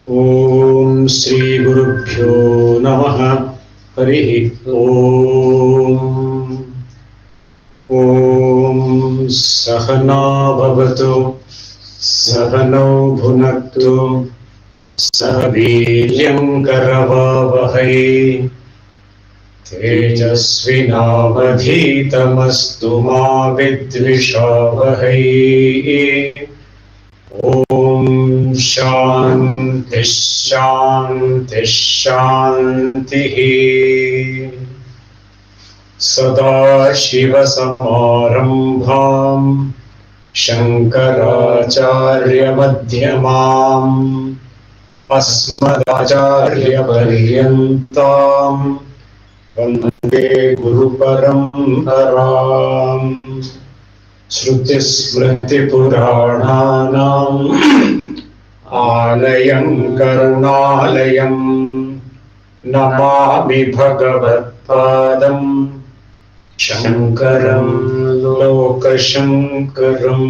Om Shri Gurubhyo Namaha Harihi Om. Om Sahana Bhavatu Sahanau Bhunaktu Sahaviryam Karavavahai Tejasvinavadhitamastu ma vidvishavahai. Om Shanti Shanti Shanti. Sadashivasamarambham Shankaracharya-madhyamam Asmadacharya-paryantam Vande Guru-paramparam. Shruti-smriti-purananam Alayam Karunalayam Namami Bhagavad-padam Shankaram Lokashankaram.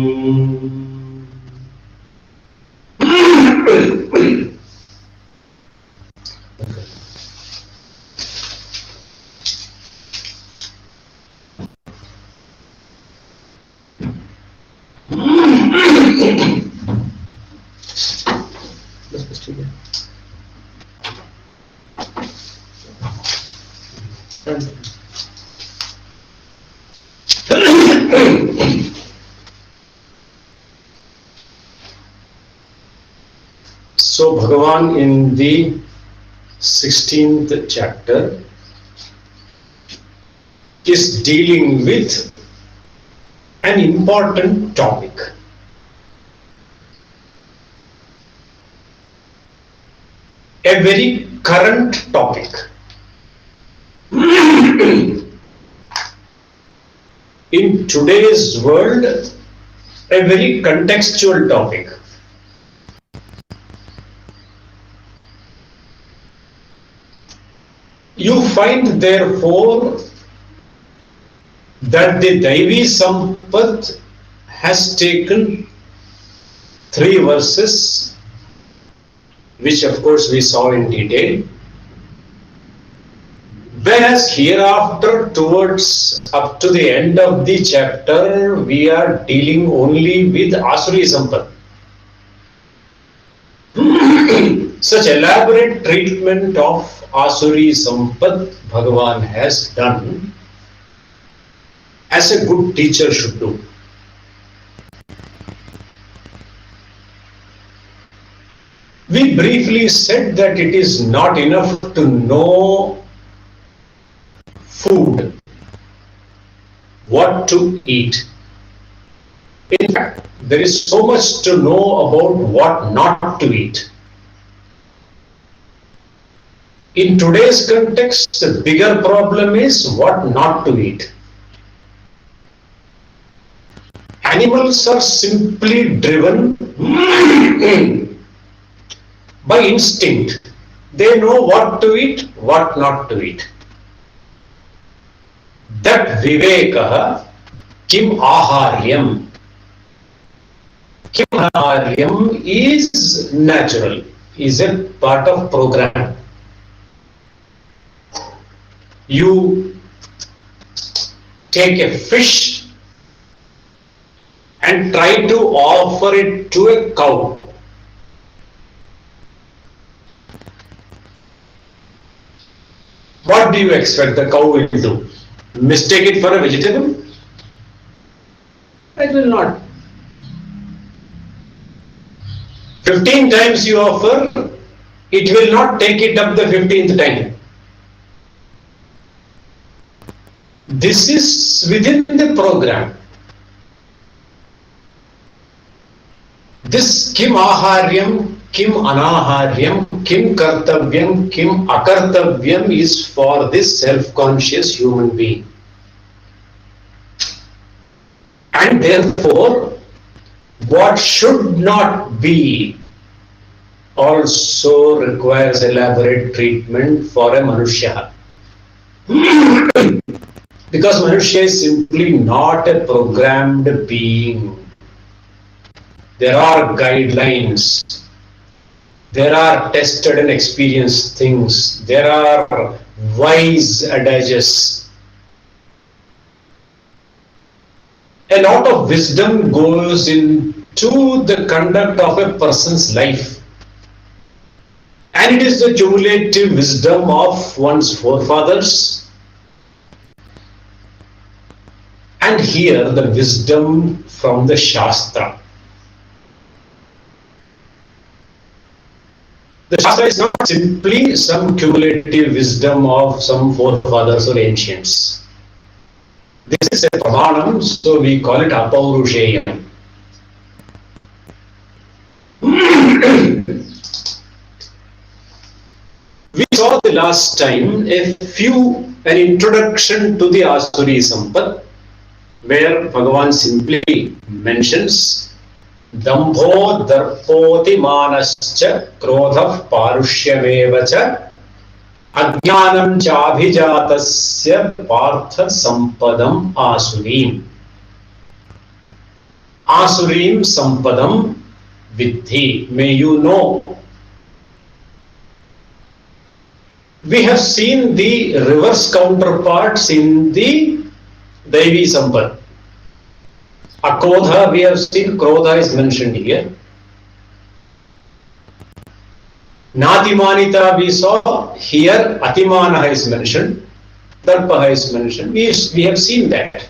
So Bhagavan in the 16th chapter is dealing with an important topic. A very current topic. In today's world, a very contextual topic. You find therefore that the Daivi Sampath has taken 3 verses, which of course we saw in detail, whereas hereafter towards up to the end of the chapter we are dealing only with Asuri Sampath. Such elaborate treatment of Asuri Sampath Bhagavan has done as a good teacher should do. We briefly said that it is not enough to know food, what to eat. In fact, there is so much to know about what not to eat. In today's context, the bigger problem is what not to eat. Animals are simply driven by instinct. They know what to eat, what not to eat. That viveka kim aharyam. Kim aharyam is natural, is a part of program. You take a fish and try to offer it to a cow. What do you expect the cow will do? Mistake it for a vegetable? It will not. 15 times you offer, it will not take it up the 15th time. This is within the program. This kim aharyam, kim anaharyam, kim kartavyam, kim akartavyam is for this self-conscious human being. And therefore, what should not be also requires elaborate treatment for a Manushya. Because Manushya is simply not a programmed being. There are guidelines. There are tested and experienced things. There are wise adages. A lot of wisdom goes into the conduct of a person's life. And it is the cumulative wisdom of one's forefathers. And here the wisdom from the Shastra. The Shastra is not simply some cumulative wisdom of some forefathers or ancients. This is a pramanam, so we call it apaurusheyam. We saw the last time an introduction to the Asuri Sampat, where Bhagavan simply mentions Dambho Darpoti Manascha Krodha Parushyameva Ajnanam Chabhijatasya Partha Sampadam Asurim. Asurim Sampadam Vidhi. May you know. We have seen the reverse counterparts in the Daivi Sampad. Akodha, we have seen Krodha is mentioned here. Natimanita we saw, here Atimana is mentioned, Darpaha is mentioned. We have seen that.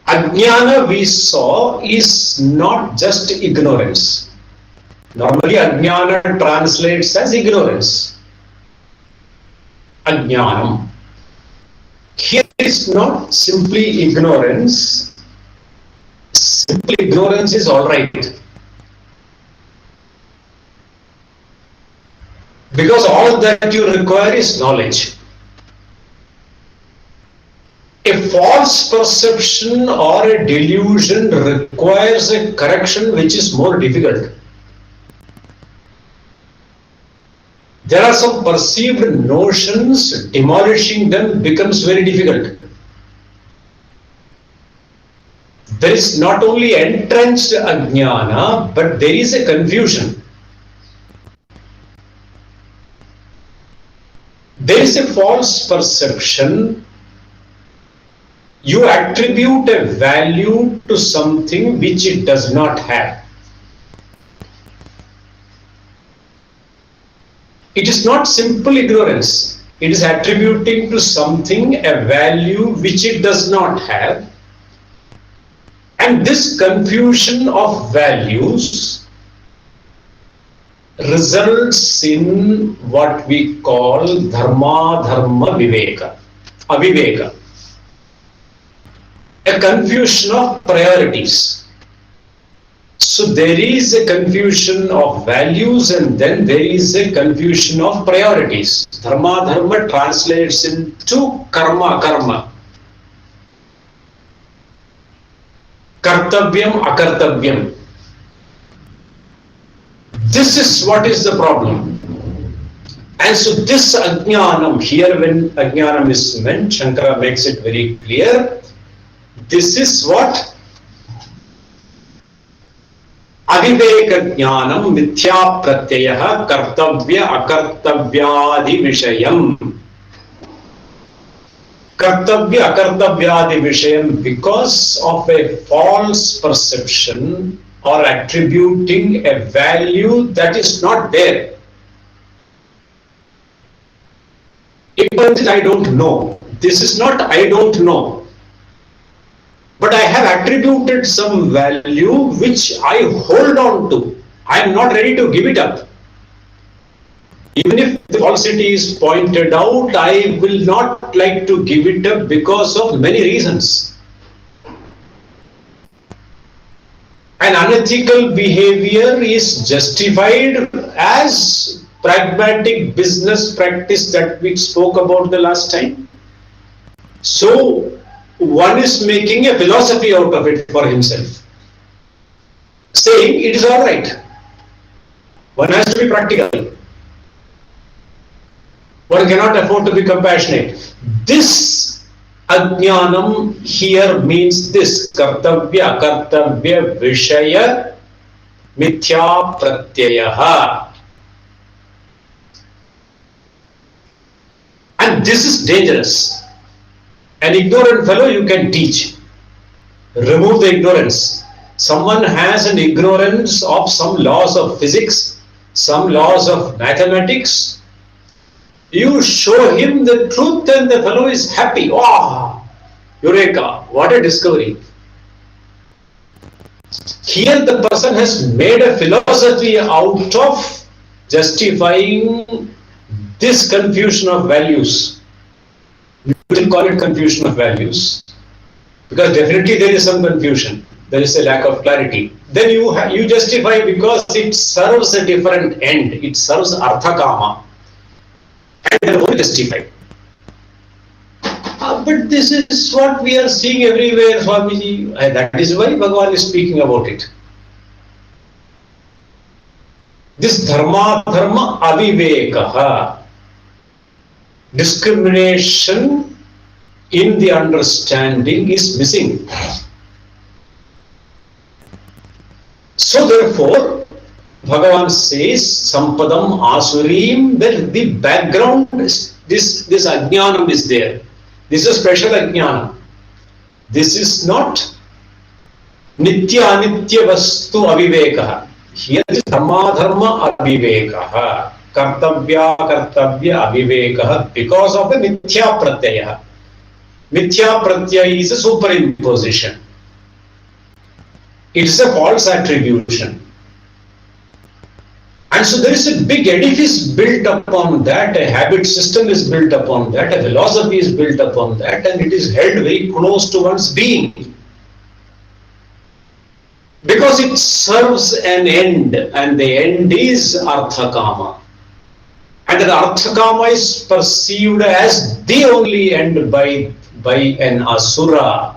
Ajnana we saw is not just ignorance. Normally Ajnana translates as ignorance. Ajnanam. Here is not simply ignorance. Simply ignorance is alright. Because all that you require is knowledge. A false perception or a delusion requires a correction which is more difficult. There are some perceived notions, demolishing them becomes very difficult. There is not only entrenched ajnana, but there is a confusion. There is a false perception. You attribute a value to something which it does not have. It is not simple ignorance. It is attributing to something a value which it does not have. And this confusion of values results in what we call dharma viveka, aviveka. A confusion of priorities. So there is a confusion of values and then there is a confusion of priorities. Dharma translates into karma. Kartavyam, akartavyam. This is what is the problem. And so this ajnanam, here when ajnanam is meant, Shankara makes it very clear. This is what aviveka jnanam mithya pratyaya kartavya akartavyadi vishayam. Kartavya akartavyadi vishayam, because of a false perception or attributing a value that is not there. If I don't know, this is not I don't know. But I have attributed some value which I hold on to. I am not ready to give it up. Even if the falsity is pointed out, I will not like to give it up because of many reasons. An unethical behavior is justified as pragmatic business practice that we spoke about the last time. So, one is making a philosophy out of it for himself, saying it is all right. One has to be practical. One cannot afford to be compassionate. This ajnanam here means this kartavya vishaya Mithya Pratyayaha. And this is dangerous. An ignorant fellow you can teach. Remove the ignorance. Someone has an ignorance of some laws of physics, some laws of mathematics. You show him the truth and the fellow is happy. Wow! Eureka! What a discovery. Here the person has made a philosophy out of justifying this confusion of values. We will call it confusion of values. Because definitely there is some confusion. There is a lack of clarity. Then you justify because it serves a different end. It serves arthakama. And therefore justify. But this is what we are seeing everywhere, Swamiji. That is why Bhagavan is speaking about it. This dharma avivekaha, discrimination in the understanding is missing. So therefore, Bhagavan says, Sampadam Asurim, that the background, this ajnanam is there. This is special ajnanam. This is not nitya anitya vastu avivekaha. Here is dharma avivekaha. Kartavya avivekaha because of the mithya pratyaya. Mithya pratyaya is a superimposition. It is a false attribution. And so there is a big edifice built upon that, a habit system is built upon that, a philosophy is built upon that, and it is held very close to one's being. Because it serves an end, and the end is arthakama. And the arthakama is perceived as the only end by an asura.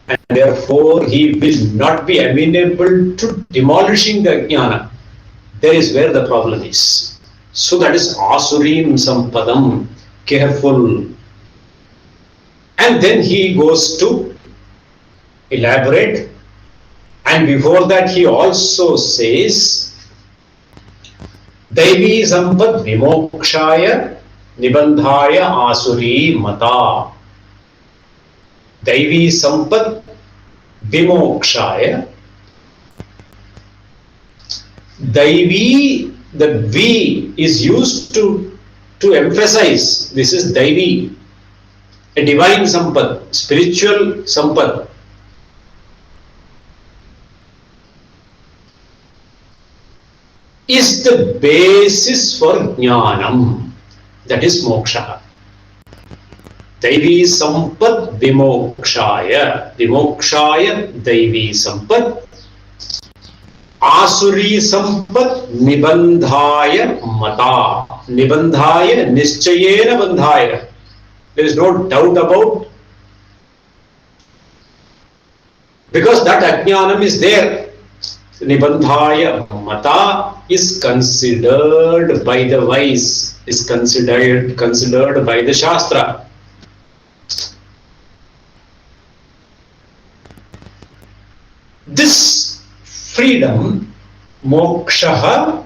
And therefore he will not be amenable to demolishing the jnana. There is where the problem is. So that is asurim sampadam, careful. And then he goes to elaborate. And before that he also says, Daivi sampad vimokshaya nibandhaya asuri mata. Daivi sampad vimokshaya. Daivi, the V is used to emphasize this is Daivi, a divine sampad, spiritual sampad. Is the basis for jnanam, that is moksha. Daivi sampad vimokshaya, vimokshaya Daivi sampad. Asuri sampad nibandhaya mata. Nibandhaya nischayena bandhaya. There is no doubt about, because that ajnanam is there. Nibandhaya mata is considered by the wise, is considered by the Shastra. This freedom, moksha,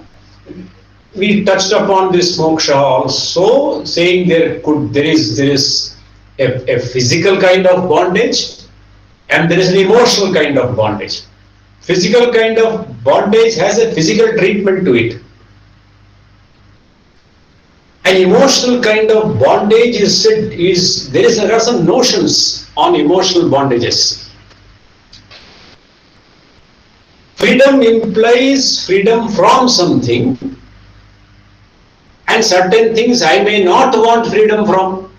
we touched upon this moksha also, saying there is a physical kind of bondage and there is an emotional kind of bondage. Physical kind of bondage has a physical treatment to it. An emotional kind of bondage there are some notions on emotional bondages. Freedom implies freedom from something, and certain things I may not want freedom from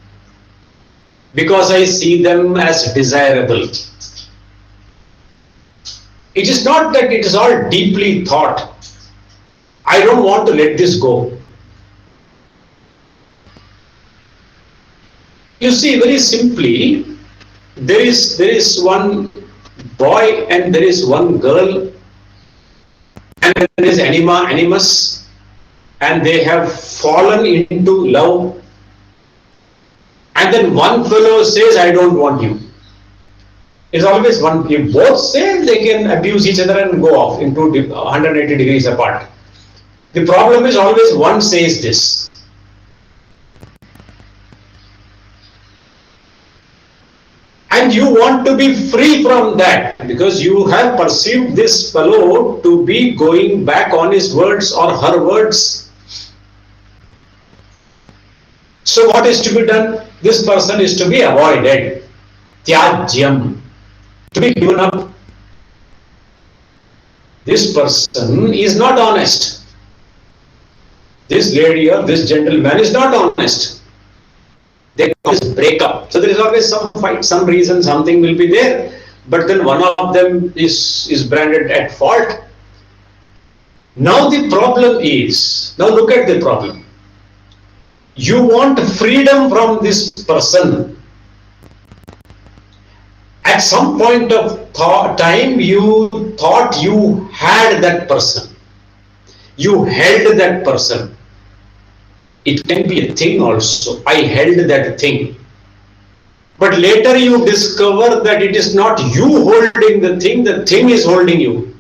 because I see them as desirable. It is not that it is all deeply thought. I don't want to let this go. You see, very simply, there is one boy and there is one girl, and there is animus, and they have fallen into love, and then one fellow says, I don't want you. It's always one. If both say, they can abuse each other and go off into 180 degrees apart. The problem is always one says this. And you want to be free from that because you have perceived this fellow to be going back on his words or her words. So what is to be done? This person is to be avoided. Tyajyam. To be given up. This person is not honest. This lady or this gentleman is not honest. They always break up. So there is always some fight, some reason, something will be there. But then one of them is branded at fault. Now the problem is, now look at the problem. You want freedom from this person. At some point of time, you thought you had that person. You held that person. It can be a thing also. I held that thing. But later you discover that it is not you holding the thing is holding you.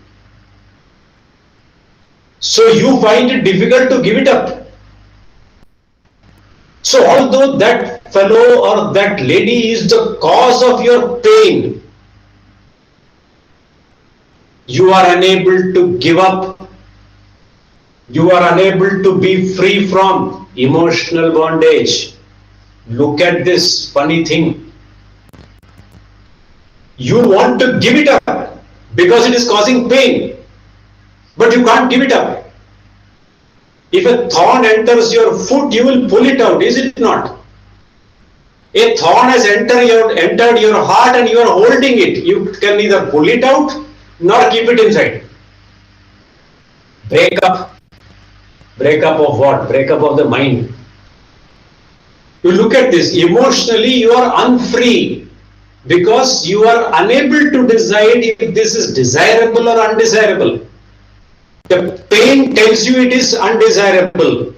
So you find it difficult to give it up. So although that fellow or that lady is the cause of your pain, you are unable to give up. You are unable to be free from emotional bondage. Look at this funny thing. You want to give it up because it is causing pain, but you can't give it up. If a thorn enters your foot, you will pull it out, is it not? A thorn has entered your heart and you are holding it. You can neither pull it out nor keep it inside. Break up. Break up of what? Break up of the mind. You look at this, emotionally you are unfree because you are unable to decide if this is desirable or undesirable. The pain tells you it is undesirable,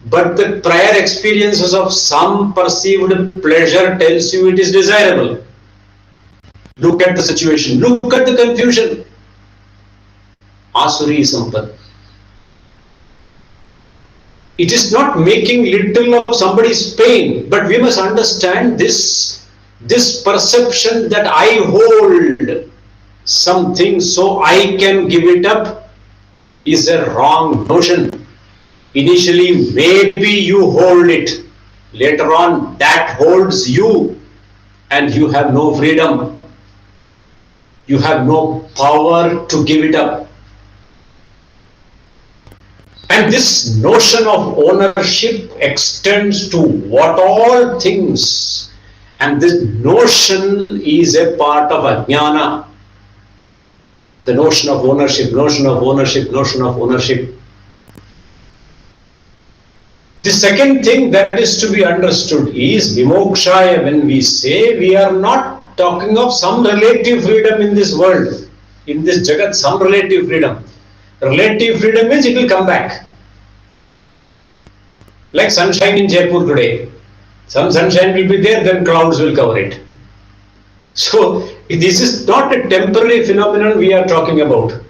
but the prior experiences of some perceived pleasure tells you it is desirable. Look at the situation, look at the confusion. Asuri Sampat. It is not making little of somebody's pain, but we must understand this perception that I hold something so I can give it up is a wrong notion. Initially, maybe you hold it. Later on, that holds you and you have no freedom. You have no power to give it up. And this notion of ownership extends to what all things. And this notion is a part of ajnana. The notion of ownership, notion of ownership, notion of ownership. The second thing that is to be understood is vimokshaya. When we say, we are not talking of some relative freedom in this world, in this jagat, some relative freedom. Relative freedom means it will come back. Like sunshine in Jaipur today. Some sunshine will be there, then clouds will cover it. So this is not a temporary phenomenon we are talking about.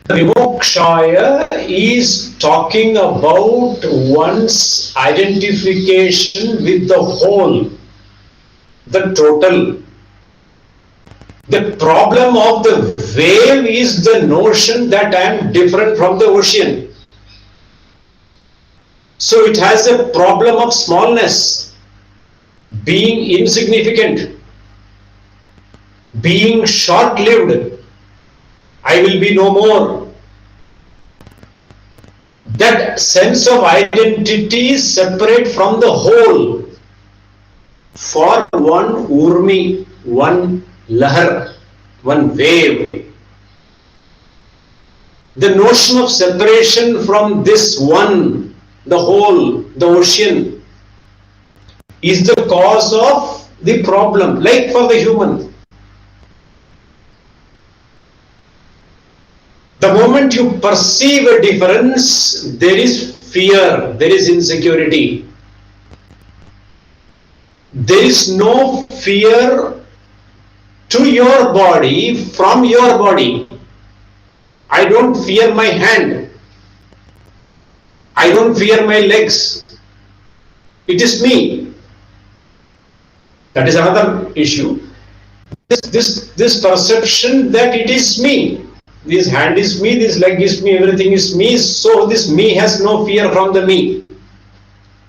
Vimokshaya is talking about one's identification with the whole, the total. The problem of the wave is the notion that I am different from the ocean. So it has a problem of smallness, being insignificant, being short-lived. I will be no more. That sense of identity is separate from the whole. For one urmi, one lahar, one wave, the notion of separation from this one, the whole, the ocean, is the cause of the problem, like for the human. The moment you perceive a difference, there is fear, there is insecurity. There is no fear to your body from your body. I don't fear my hand. I don't fear my legs. It is me. That is another issue. This perception that it is me. This hand is me, this leg is me, everything is me. So this me has no fear from the me.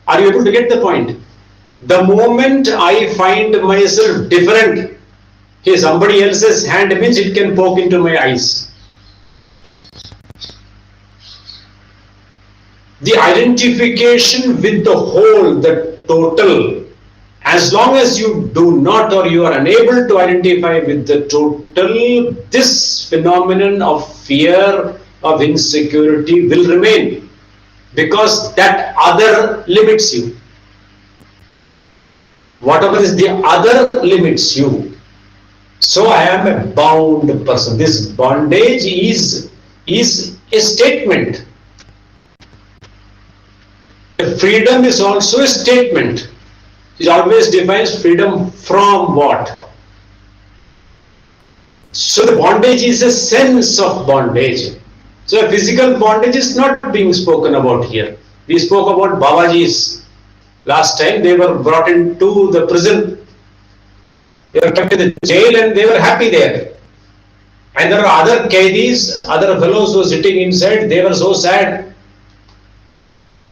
Are you able to get the point? The moment I find myself different, hey, somebody else's hand means it can poke into my eyes. The identification with the whole, the total, as long as you do not or you are unable to identify with the total, this phenomenon of fear, of insecurity will remain, because that other limits you. Whatever is the other limits you. So I am a bound person. This bondage is a statement. Freedom is also a statement. It always defines freedom from what? So the bondage is a sense of bondage. So physical bondage is not being spoken about here. We spoke about Babajis. Last time they were brought into the prison. They were kept in the jail and they were happy there. And there are other Qaidis, other fellows who were sitting inside, they were so sad.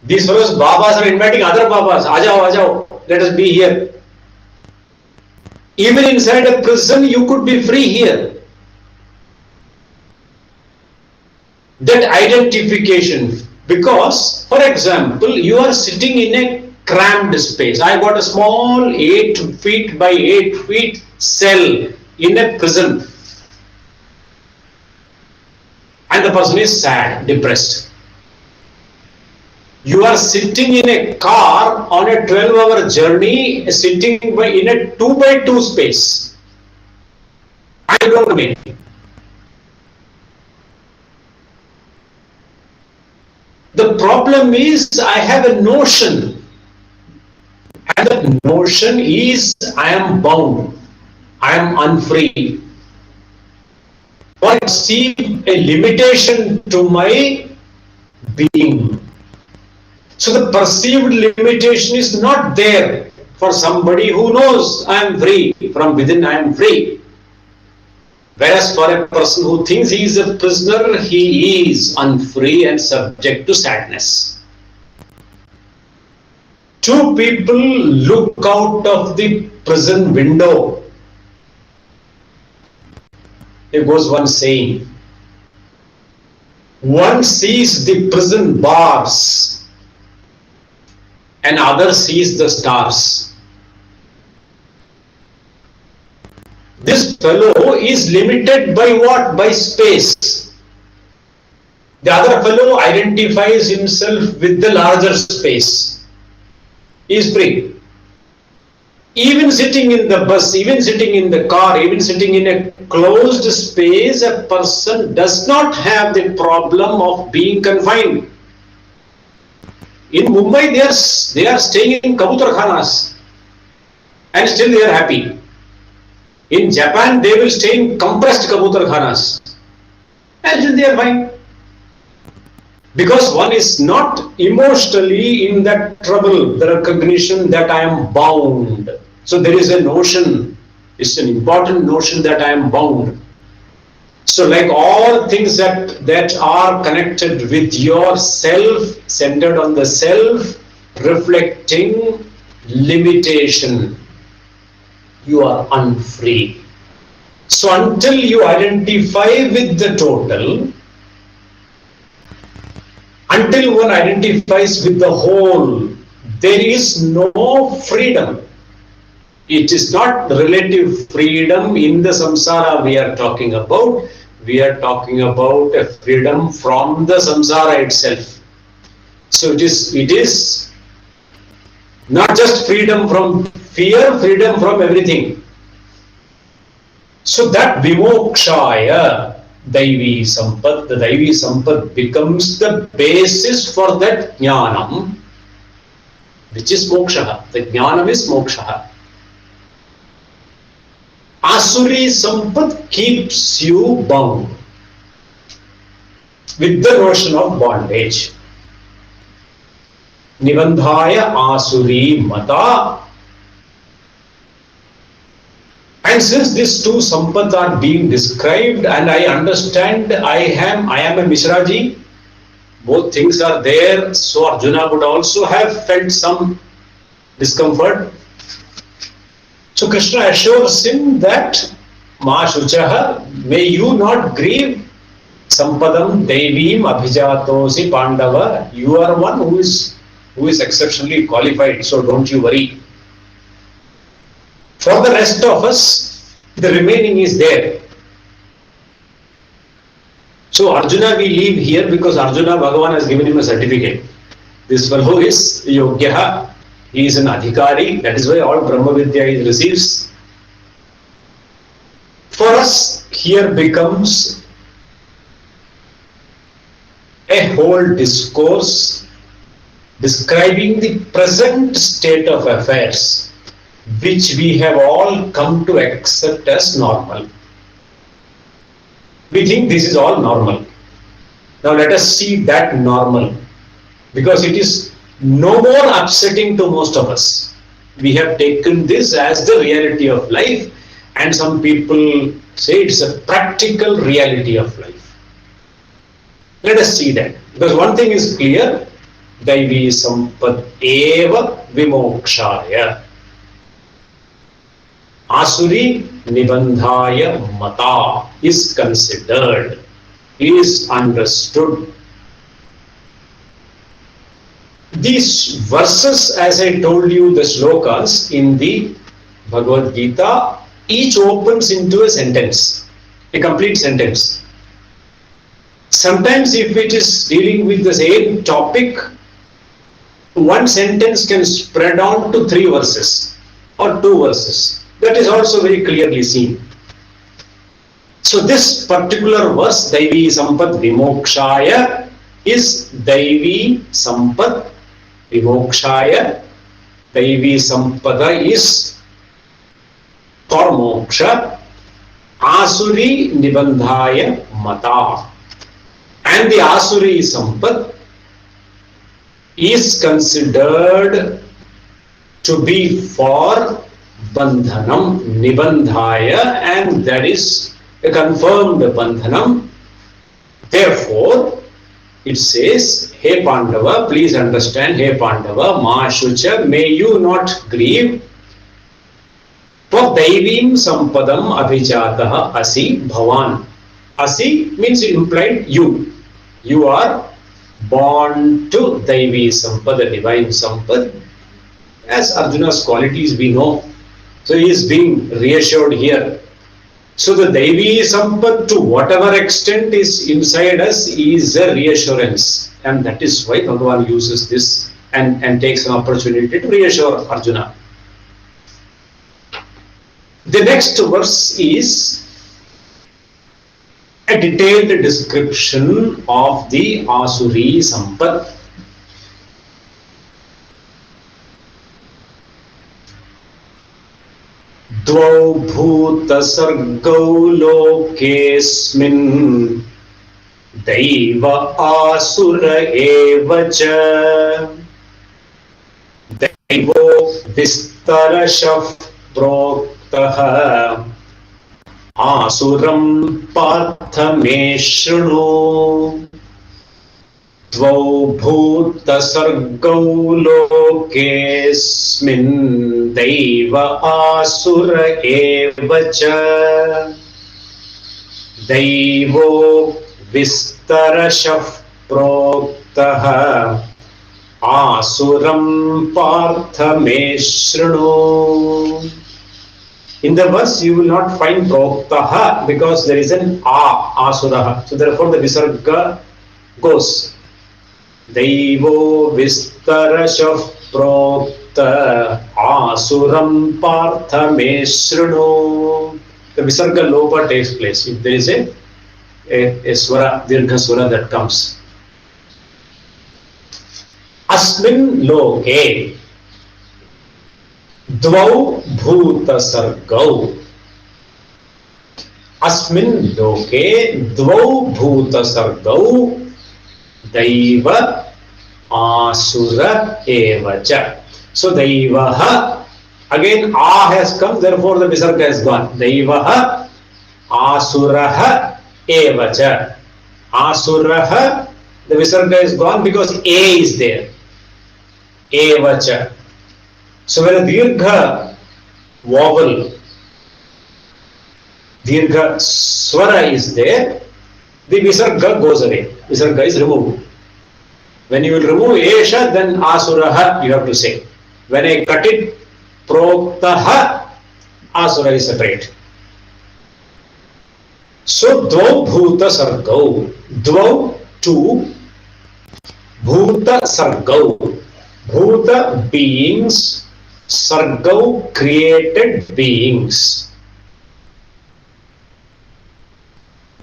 These fellows, Babas, are inviting other Babas. Ajao, ajao, let us be here. Even inside a prison, you could be free here. That identification, because, for example, you are sitting in a cramped space. I got a small 8 feet by 8 feet cell in a prison. And the person is sad, depressed. You are sitting in a car on a 12-hour journey, sitting in a 2 by 2 space. I don't mean. The problem is I have a notion, and that notion is I am bound, I am unfree, or I see a limitation to my being. So the perceived limitation is not there for somebody who knows I am free, from within I am free. Whereas for a person who thinks he is a prisoner, he is unfree and subject to sadness. Two people look out of the prison window. There goes one saying. One sees the prison bars, and other sees the stars. This fellow is limited by what? By space. The other fellow identifies himself with the larger space. He is free. Even sitting in the bus, even sitting in the car, even sitting in a closed space, a person does not have the problem of being confined. In Mumbai, they are staying in kabutar khanas and still they are happy. In Japan, they will stay in compressed kabutar khanas and still they are fine. Because one is not emotionally in that trouble, the recognition that I am bound. So there is a notion, it's an important notion that I am bound. So like all things that are connected with your self, centered on the self, reflecting limitation, you are unfree. So until you identify with the total, until one identifies with the whole, there is no freedom. It is not relative freedom in the samsara we are talking about. We are talking about a freedom from the samsara itself. So it is not just freedom from fear, freedom from everything. So that vimokshaya, Daivi Sampad, the Daivi Sampad becomes the basis for that jnanam, which is moksha. The jnanam is moksha. Asuri Sampat keeps you bound with the notion of bondage. Nibandhaya Asuri Mata. And since these two Sampat are being described, and I understand I am a Mishraji, both things are there, so Arjuna would also have felt some discomfort. So Krishna assures him that Ma Shuchaha, may you not grieve. Sampadam Devim Abhijatosi Pandava. You are one who is exceptionally qualified, so don't you worry. For the rest of us, the remaining is there. So Arjuna we leave here because Arjuna Bhagavan has given him a certificate. This fellow is Yogyaha. He is an Adhikari. That is why all Brahma Vidya he receives. For us, here becomes a whole discourse describing the present state of affairs, which we have all come to accept as normal. We think this is all normal. Now let us see that normal, because it is no more upsetting to most of us. We have taken this as the reality of life, and some people say it's a practical reality of life. Let us see that, because one thing is clear: Daivi Sampad Eva Vimokshaya. Asuri Nibandhaya Mata is considered, is understood. These verses, as I told you, the shlokas in the Bhagavad Gita, each opens into a sentence, a complete sentence. Sometimes if it is dealing with the same topic, one sentence can spread on to 3 verses or 2 verses. That is also very clearly seen. So this particular verse, Daivi Sampad Vimokshaya, is Daivi Sampad Vimokshaya. Daivi Sampada is for moksha. Asuri Nibandhaya Mata. And the Asuri Sampad is considered to be for Bandhanam, Nibandhaya, and that is a confirmed Bandhanam. Therefore, it says, Hey Pandava, please understand, Hey Pandava, Ma Shucha, may you not grieve. For Daivim Sampadam Abhijataha Asi Bhavan. Asi means implied you. You are born to Daivi Sampad, the divine Sampad. As Arjuna's qualities we know. So he is being reassured here. So the Daivi Sampad, to whatever extent is inside us, is a reassurance. And that is why Bhagavan uses this and takes an opportunity to reassure Arjuna. The next verse is a detailed description of the Asuri Sampad. Dvau bhuta sargau lokesmin Daiva asura eva cha Daivo vistarashah proktaha Asuram partha me shrunu Dvau bhuta sargau lokesmin Daiva asura eva cha Daivo vistarashah proktaha Asuram partha me shrunu. In the verse you will not find proktaha because there is an asuraha. So therefore the visarga goes. Daivo vistarashah prokta asuram partha me shrunu. The visarga lopa takes place. If there is a swara, dirgha swara that comes. Asmin loke Dvau bhuta sargau. अस्मिन् लोके द्वौ भूत सर्गौ दैव आसुर एव च. So Daivah, again A has come, therefore the Visarga has gone. Daivah Asurah eva cha. Asurah, the Visarga is gone because A is there. Eva cha. So when a Dirgha vowel, Dirgha Swara is there, the Visarga goes away. Visarga is removed. When you will remove Esha, then Asuraha you have to say. When I cut it, Proktaha, Asura is separate. So, Dvau Bhuta Sargau. Dvau, two. Bhuta Sargau. Bhuta beings. Sargau created beings.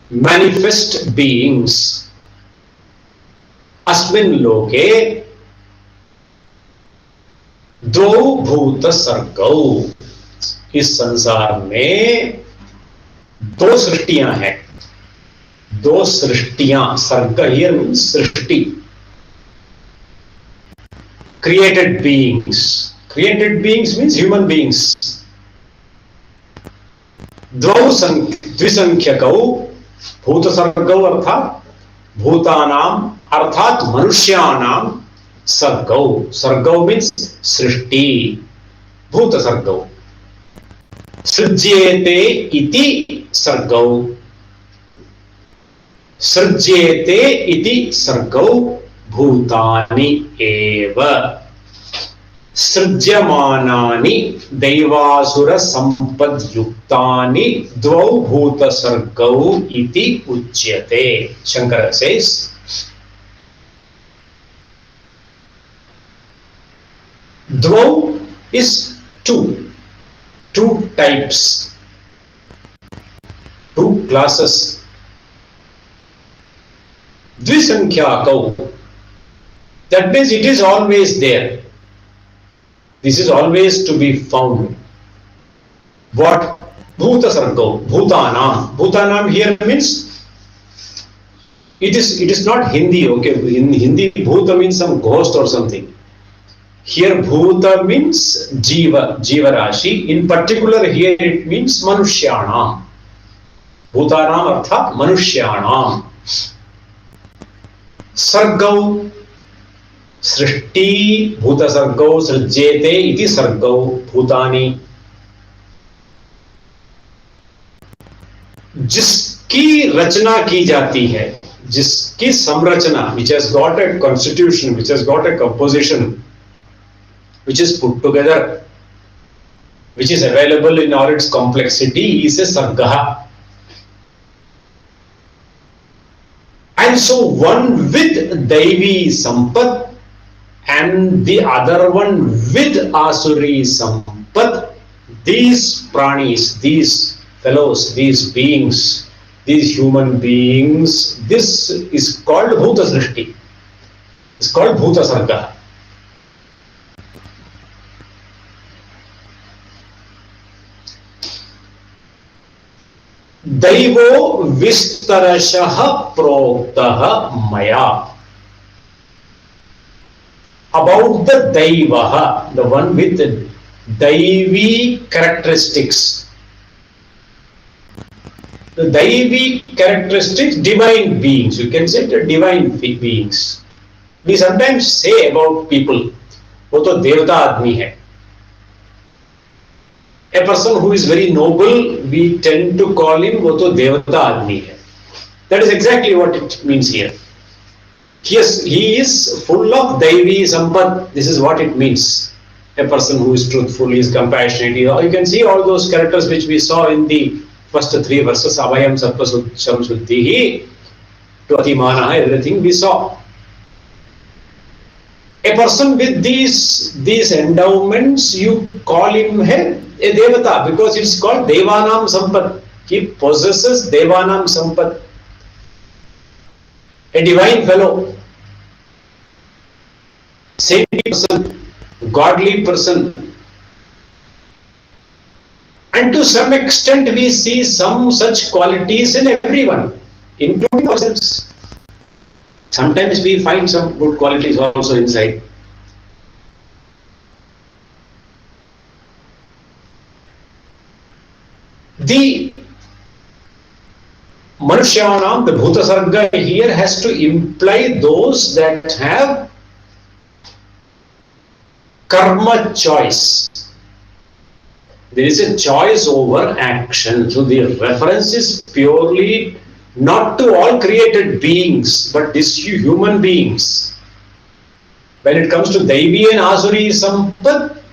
Manifest beings. Asmin Loke. दो भूत सर्गौ. इस संसार में दो सृष्टियां हैं. दो सृष्टियां. सर्ग हियर मीन्स सृष्टि. Created beings. Created beings means human beings. द्विसंख्यकौ भूत सर्गौ अर्थात भूतानाम अर्थात मनुष्यानाम सर्गौ. सर्गौ मीन्स सृष्टि. भूत सर्गौ. सृज्येते इति सर्गौ. सृज्येते इति सर्गौ भूतानि एव. सृज्यमानानि दैवासुर संपद्युक्तानि द्वौ भूत सर्गौ इति उच्यते. Shankara says, Dvau is two types, two classes. Dvisankhya, that means it is always there. This is always to be found. What? Bhuta Sargau, Bhutanam. Bhutanam here means it is not Hindi, okay? In Hindi, Bhuta means some ghost or something. Here Bhuta means Jiva, Jiva Rashi. In particular here it means Manushyanam. Bhutanam arthat Manushyanam. Sargau, Srishti, Bhuta Sargau, Srijyete iti Sargau, Bhutani. जिसकी रचना की जाती है, जिसकी संरचना, which has got a constitution, which has got a composition, which is put together, which is available in all its complexity, is a sargaha. And so one with Daivi Sampat and the other one with Asuri Sampat, these pranis, these fellows, these beings, these human beings, this is called Bhuta Srishti. It's called Bhuta Sarga. Daivo Vistarashah Proktah Maya. About the Daivaha, the one with Daivi characteristics. The Daivi characteristics, divine beings, you can say the divine beings. We sometimes say about people, वो तो देवता आदमी है. A person who is very noble, we tend to call him, वो तो देवता आदमी है. That is exactly what it means here. Yes, he is full of Daivi Sampat. This is what it means. A person who is truthful, he is compassionate. You can see all those characters which we saw in the first three verses, Avayam Sarpasam Suddhihi, to Atimanaha, everything we saw. A person with these endowments, you call him a Devata because it's called Devanam Sampat. He possesses Devanam Sampat. A divine fellow, saintly person, godly person. And to some extent, we see some such qualities in everyone, including ourselves. Sometimes we find some good qualities also inside. The Manushyanam, the Bhuta Sarga here has to imply those that have karma choice. There is a choice over action. So the reference is purely not to all created beings, but these human beings. When it comes to Daivi and Asuri Sampad,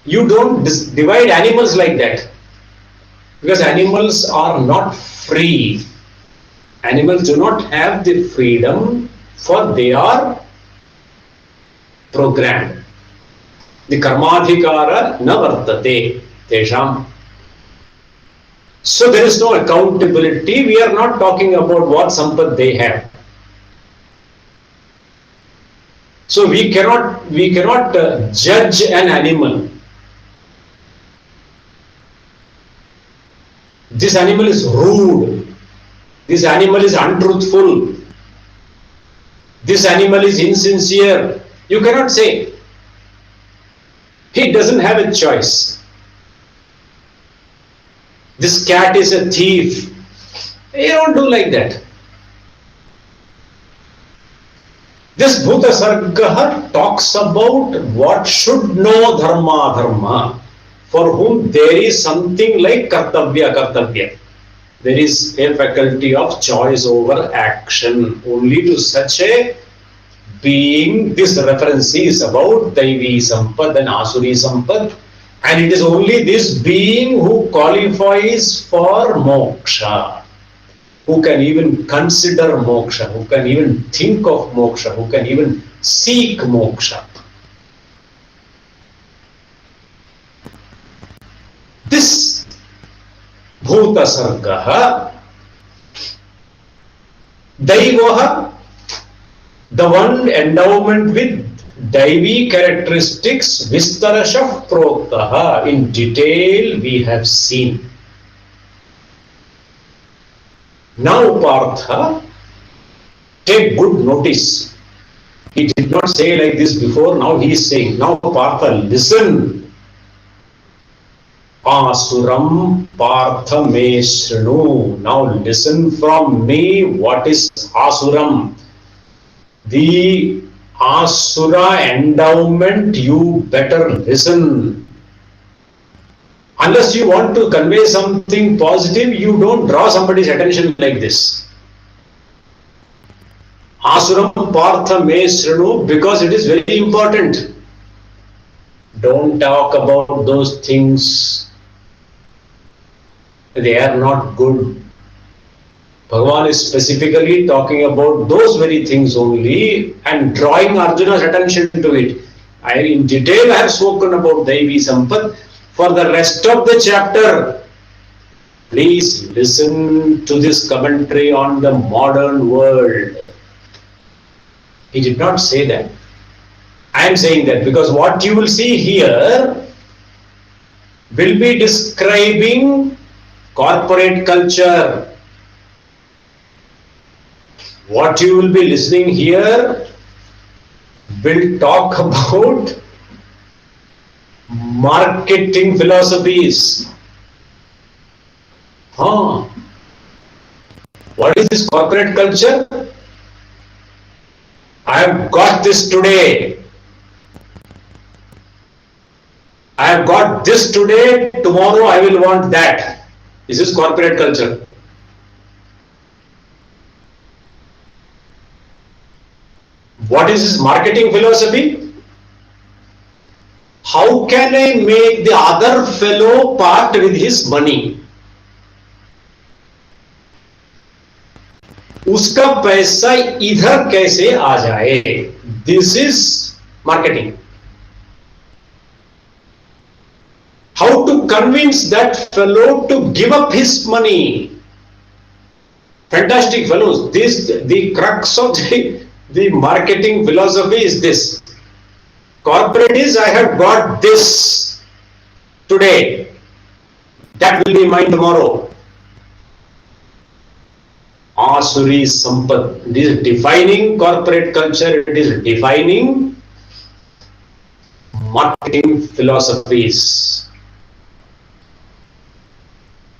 you don't divide animals like that. Because animals are not free. Animals do not have the freedom, for they are programmed. The karmadhikara na vartate tesham. So there is no accountability. We are not talking about what sampad they have. So we cannot judge an animal. This animal is rude. This animal is untruthful. This animal is insincere. You cannot say. He doesn't have a choice. This cat is a thief. You don't do like that. This Bhuta Sarga talks about what should know dharma, for whom there is something like kartavya. There is a faculty of choice over action. Only to such a being this reference is about Daivi Sampad and Asuri Sampad, and it is only this being who qualifies for moksha, who can even consider moksha, who can even think of moksha, who can even seek moksha. This Bhuta Sargaha, Daivaha, the one endowment with Daivi characteristics, Vistarasha Proktaha, in detail we have seen. Now Partha, take good notice. He did not say like this before, now he is saying, now Partha, listen. Asuram Partha me shrinu. Now listen from me what is Asuram. The Asura endowment, you better listen. Unless you want to convey something positive, you don't draw somebody's attention like this. Asuram Partha me shrinu, because it is very important. Don't talk about those things. They are not good. Bhagavan is specifically talking about those very things only and drawing Arjuna's attention to it. In detail I have spoken about Daivi Sampad. For the rest of the chapter, please listen to this commentary on the modern world. He did not say that. I am saying that because what you will see here will be describing corporate culture. What you will be listening here will talk about marketing philosophies. What is this corporate culture? I have got this today. I have got this today, tomorrow I will want that. This is corporate culture. What is his marketing philosophy? How can I make the other fellow part with his money? उसका पैसा इधर कैसे आ जाए? This is marketing. How to convince that fellow to give up his money? Fantastic fellows. The crux of the marketing philosophy is this. Corporate is, I have got this today. That will be mine tomorrow. Asuri Sampad. It is defining corporate culture. It is defining marketing philosophies.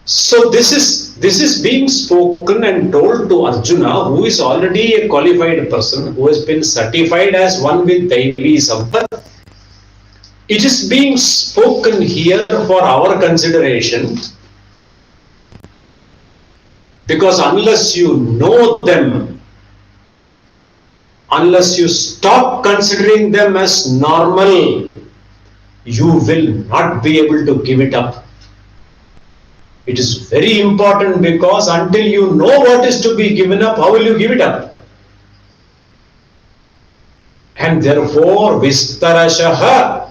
So this is being spoken and told to Arjuna, who is already a qualified person, who has been certified as one with Daivi Sampad. It is being spoken here for our consideration, because unless you know them, unless you stop considering them as normal, you will not be able to give it up. It is very important, because until you know what is to be given up, how will you give it up? And therefore, Vistarashaha,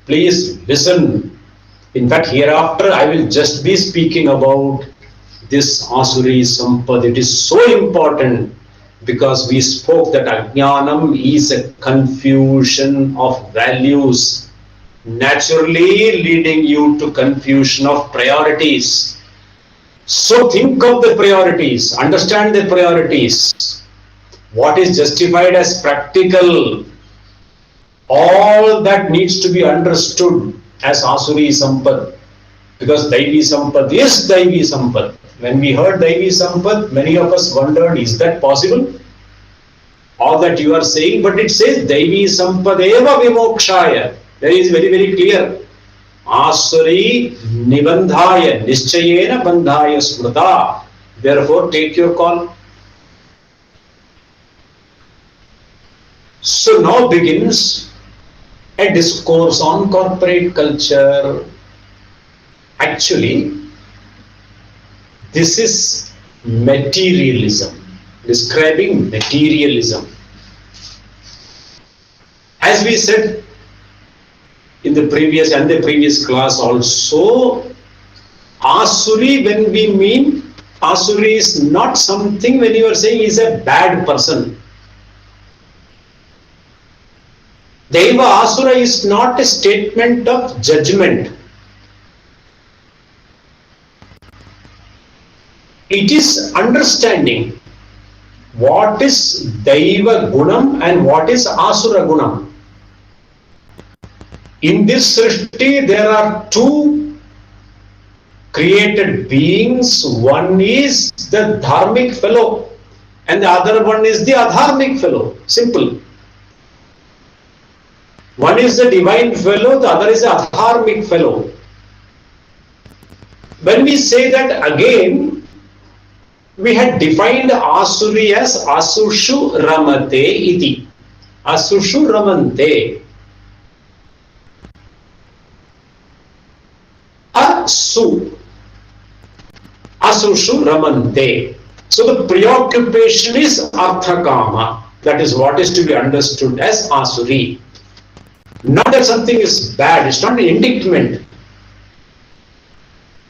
please listen. In fact, hereafter I will just be speaking about this Asuri Sampad. It is so important, because we spoke that Ajnanam is a confusion of values, naturally leading you to confusion of priorities. So think of the priorities, understand the priorities. What is justified as practical, all that needs to be understood as Asuri Sampad, because Daivi Sampad is Daivi Sampad. When we heard Daivi Sampad, many of us wondered, is that possible? All that you are saying, but it says Daivi Sampad eva vimokshaya. That is very, very clear. Asuri nibandhaya nischayena bandhaya smrita. Therefore, take your call. So now begins a discourse on corporate culture. Actually, this is materialism, describing materialism. As we said in the previous class also, Asuri, when we mean Asuri, is not something, when you are saying is a bad person. Deva Asura is not a statement of judgment. It is understanding what is Daiva Gunam and what is Asura Gunam. In this Srishti, there are two created beings. One is the dharmic fellow and the other one is the adharmic fellow. Simple. One is the divine fellow, the other is the adharmic fellow. When we say that again, we had defined Asuri as Asushu Ramate iti. Asushu Ramante. Asu. Asushu Ramante. So the preoccupation is Arthakama. That is what is to be understood as Asuri. Not that something is bad, it's not an indictment.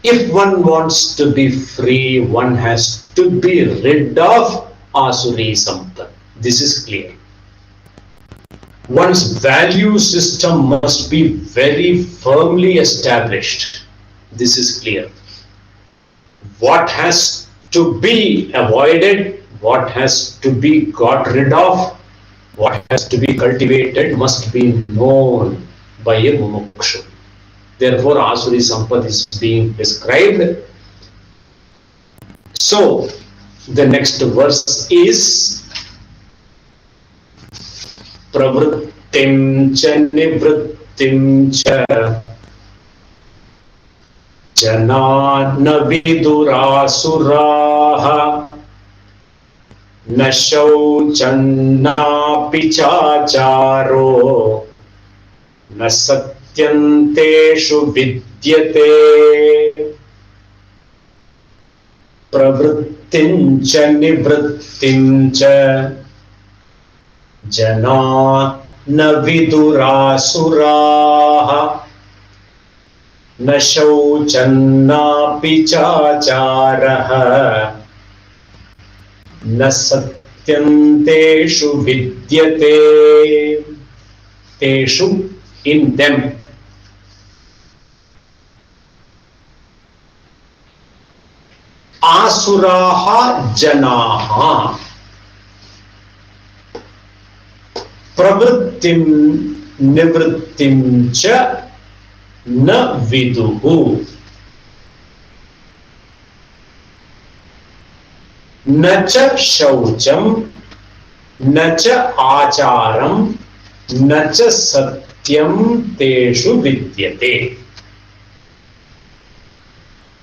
If one wants to be free, one has to be rid of Asuri Sampad. This is clear. One's value system must be very firmly established. This is clear. What has to be avoided, what has to be got rid of, what has to be cultivated must be known by a mumukshu. Therefore, Asuri Sampad is being described. So, the next verse is Pravrittim cha nivrittim cha jana na vidurasuraha na shauchanna pichacharo na satyanteshu vidyate pravrittim cha nivrittim cha jana na vidurasuraha na shauchanna pichacharaha na satyanteshu vidyate. Teshu, in them. आसुराः जनाः प्रवृत्तिं निवृत्तिं च न विदुः न च शौचं न च आचारं न च सत्यं तेषु विद्यते।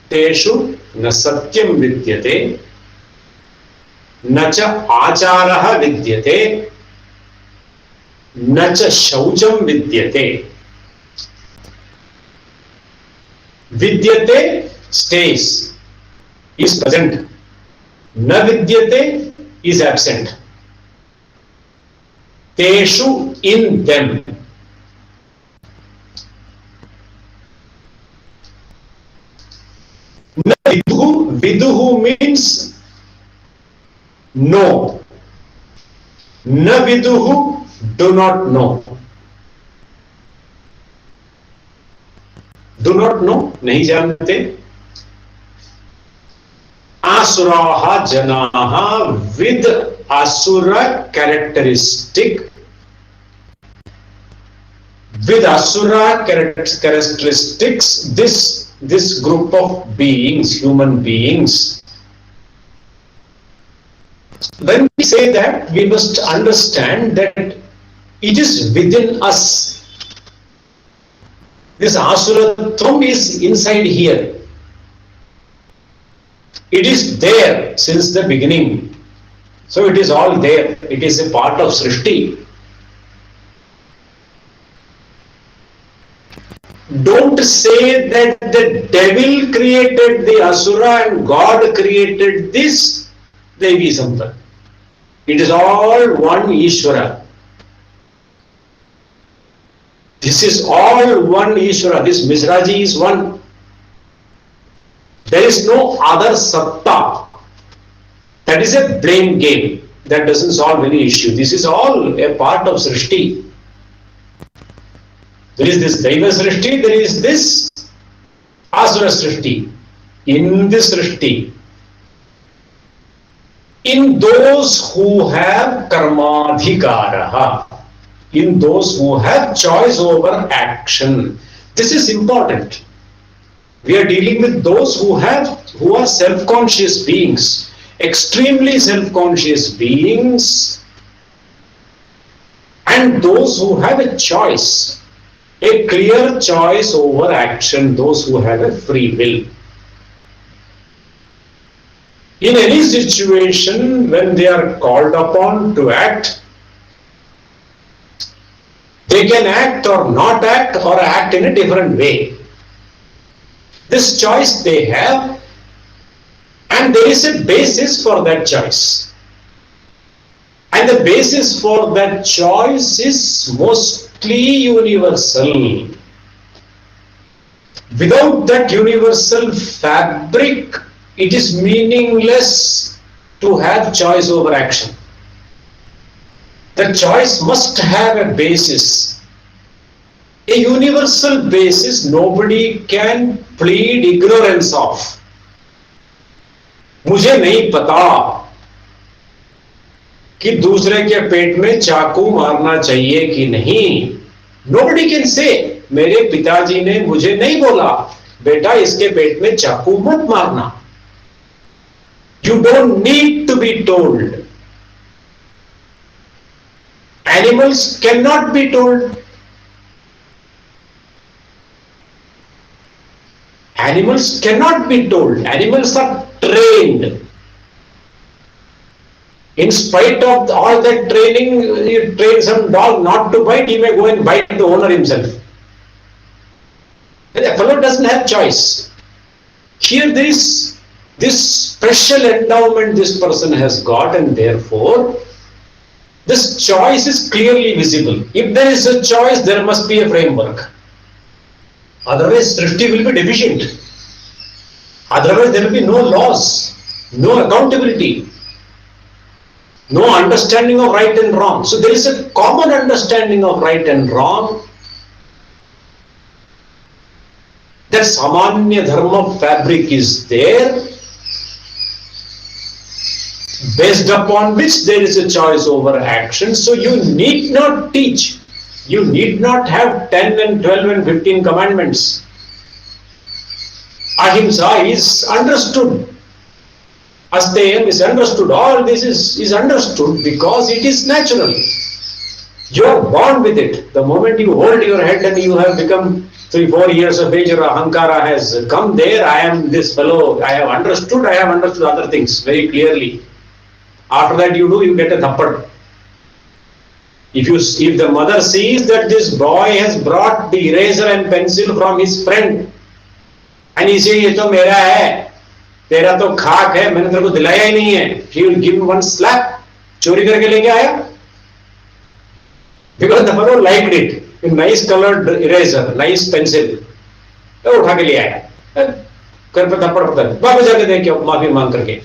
तेषु न सत्यं विद्यते न च आचारः विद्यते न च शौचं विद्यते। विद्यते stays, is present. न विद्यते is absent. तेषु in them. न विदुः, विदुः means know. न विदुः do not know. Do not know नहीं जानते। आसुराः जनाः with asura characteristic, with asura characteristics, this group of beings, human beings. When we say that, we must understand that it is within us. This asuratvam is inside here. It is there since the beginning. So it is all there. It is a part of Srishti. Don't say that the devil created the asura and God created this Devi Sampad. It is all one Ishvara. This is all one Ishvara. This Misraji is one. There is no other Satta. That is a blame game. That doesn't solve any issue. This is all a part of Srishti. There is this Daiva Srishti, there is this Asura Srishti. In this Srishti, in those who have Karmadhikaraha, in those who have choice over action, this is important. We are dealing with those who are self-conscious beings, extremely self-conscious beings, and those who have a choice, a clear choice over action, those who have a free will. In any situation, when they are called upon to act, they can act or not act or act in a different way. This choice they have, and there is a basis for that choice. And the basis for that choice is mostly universal. Without that universal fabric, it is meaningless to have choice over action. The choice must have a basis. A universal basis nobody can plead ignorance of. मुझे नहीं पता कि दूसरे के पेट में चाकू मारना चाहिए कि नहीं. Nobody can say, मेरे पिताजी ने मुझे नहीं बोला बेटा इसके पेट में चाकू मत मारना. You don't need to be told. Animals cannot be told. Animals cannot be told. Animals are trained. In spite of all that training, you train some dog not to bite, he may go and bite the owner himself. The fellow doesn't have choice. Here there is this special endowment this person has got, and therefore this choice is clearly visible. If there is a choice, there must be a framework. Otherwise, Srishti will be deficient. Otherwise, there will be no laws, no accountability, no understanding of right and wrong. So there is a common understanding of right and wrong. That Samanya Dharma fabric is there. based upon which there is a choice over action. So you need not teach. You need not have 10 and 12 and 15 commandments. Ahimsa is understood. Asteyam is understood. All this is understood because it is natural. You are born with it. The moment you hold your head and you have become 3-4 years of age, your ahankara has come there. I am this fellow. I have understood other things very clearly. After that you get a thappad. If the mother sees that this boy has brought the eraser and pencil from his friend and he says, ये तो मेरा है, तेरा तो खाक है, मैंने तेरे को दिलाया ही नहीं है, she will give him one slap. चोरी करके लेके आया. Because the fellow liked it, a nice colored eraser, nice pencil. वो उठा के ले आया. घर पे थप्पड़ पड़ता है. वापस जाके देखे माफी मांग करके.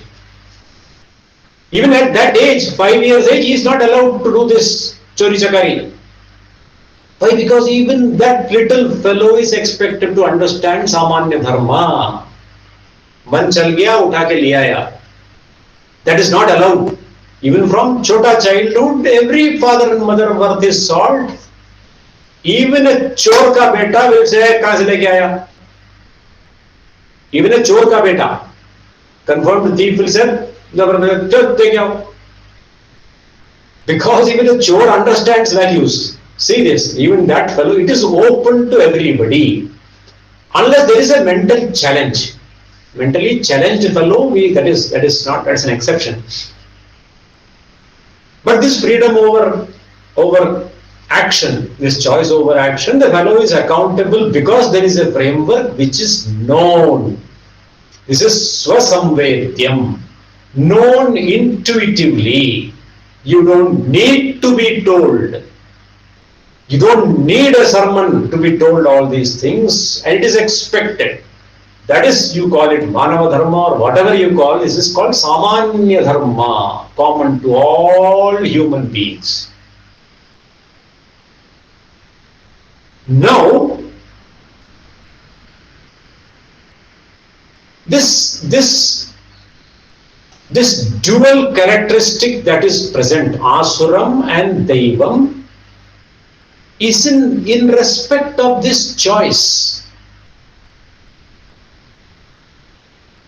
Even at that age, 5 years age, he is not allowed to do this chori chakari. Why? Because even that little fellow is expected to understand samanya dharma. Man chal gaya, utha ke le aaya. That is not allowed. Even from chota childhood, every father and mother worth his salt. Even a chor ka beta will say, kahan se leke aaya? Even a chor ka beta, confirmed thief will say, because even a chore understands values. See this, even that fellow, it is open to everybody. Unless there is a mental challenge. Mentally challenged fellow, that's an exception. But this freedom over action, this choice over action, the fellow is accountable because there is a framework which is known. This is swasamvedyam. Known intuitively. You don't need to be told. You don't need a sermon to be told all these things, and it is expected. That is, you call it Manava Dharma or whatever you call, this is called Samanya Dharma, common to all human beings. Now, this dual characteristic that is present, Asuram and Daivam, is in respect of this choice.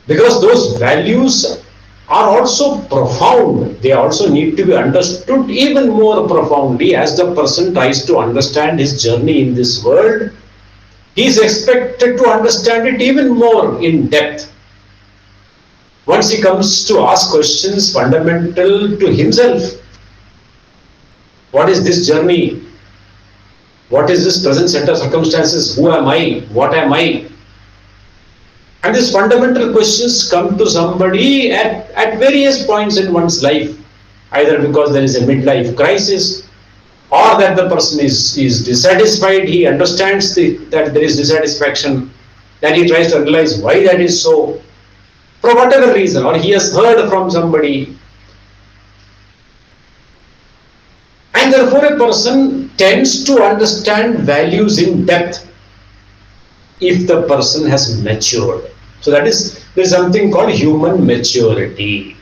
Because those values are also profound. They also need to be understood even more profoundly as the person tries to understand his journey in this world. He is expected to understand it even more in depth. Once he comes to ask questions fundamental to himself, what is this journey? What is this present set of circumstances? Who am I? What am I? And these fundamental questions come to somebody at various points in one's life, either because there is a midlife crisis or that the person is dissatisfied. He understands that there is dissatisfaction, that he tries to analyze why that is so. For whatever reason, or he has heard from somebody. And therefore a person tends to understand values in depth if the person has matured. So there is something called human maturity.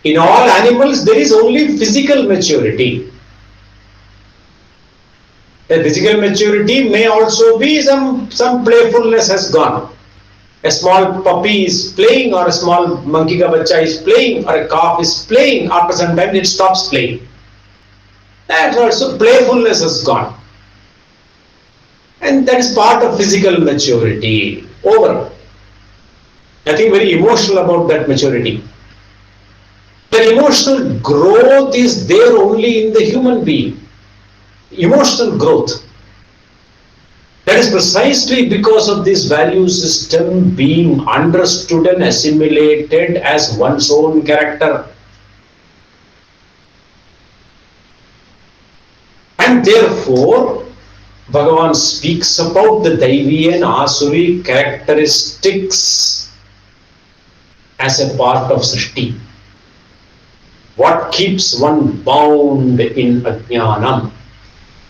In all animals, there is only physical maturity. The physical maturity may also be some playfulness has gone. A small puppy is playing, or a small monkey ka bacha is playing, or a calf is playing. After some time it stops playing. That also playfulness has gone. And that is part of physical maturity. Over. Nothing very emotional about that maturity. The emotional growth is there only in the human being. Emotional growth. That is precisely because of this value system being understood and assimilated as one's own character. And therefore, Bhagavan speaks about the Daivi and Asuri characteristics as a part of Srishti. What keeps one bound in Ajnanam?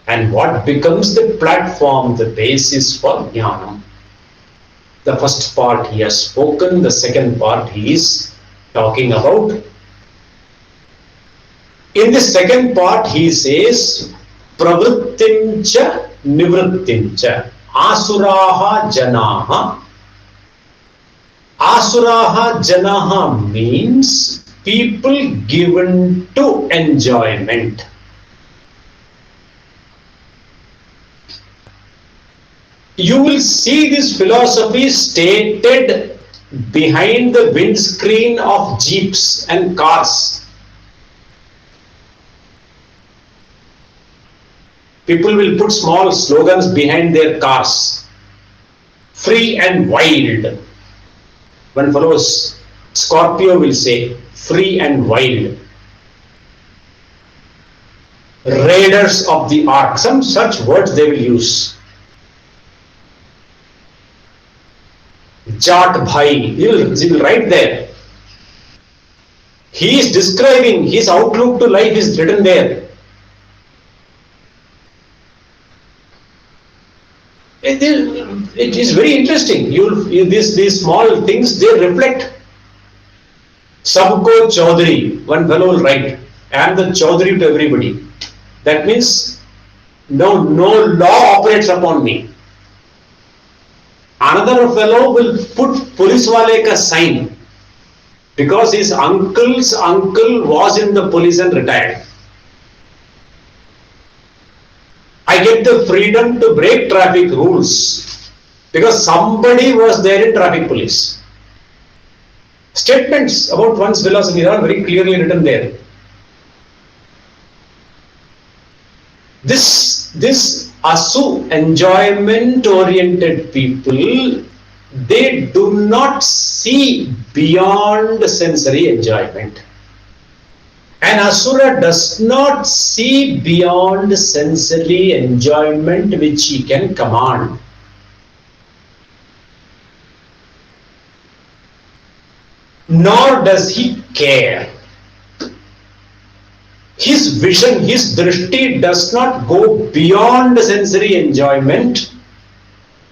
And what becomes the platform, the basis for Jnanam? The first part he has spoken, the second part he is talking about. In the second part, he says, pravrittimcha nivrittimcha. Asuraha janaha. Asuraha janaha means people given to enjoyment. You will see this philosophy stated behind the windscreen of jeeps and cars. People will put small slogans behind their cars. Free and wild. One follows Scorpio will say free and wild. Raiders of the ark. Some such words they will use. Jat Bhai. He will write there. He is describing his outlook to life is written there. It is very interesting. These small things they reflect. Sabko Chaudhary, one fellow will write, I am the Chaudhary to everybody. That means no law operates upon me. Another fellow will put police wale ka sign because his uncle's uncle was in the police and retired. I get the freedom to break traffic rules because somebody was there in traffic police. Statements about one's philosophy are very clearly written there. This asu, enjoyment oriented people, they do not see beyond sensory enjoyment. An asura does not see beyond sensory enjoyment which he can command. Nor does he care. His vision, his drishti does not go beyond sensory enjoyment,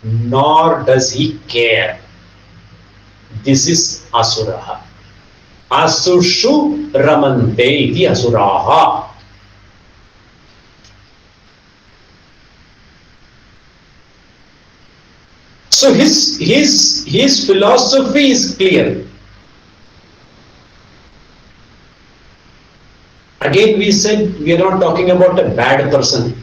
nor does he care. This is asuraha. Asushu ramante iti asuraha. So his philosophy is clear. Again, we said we are not talking about a bad person.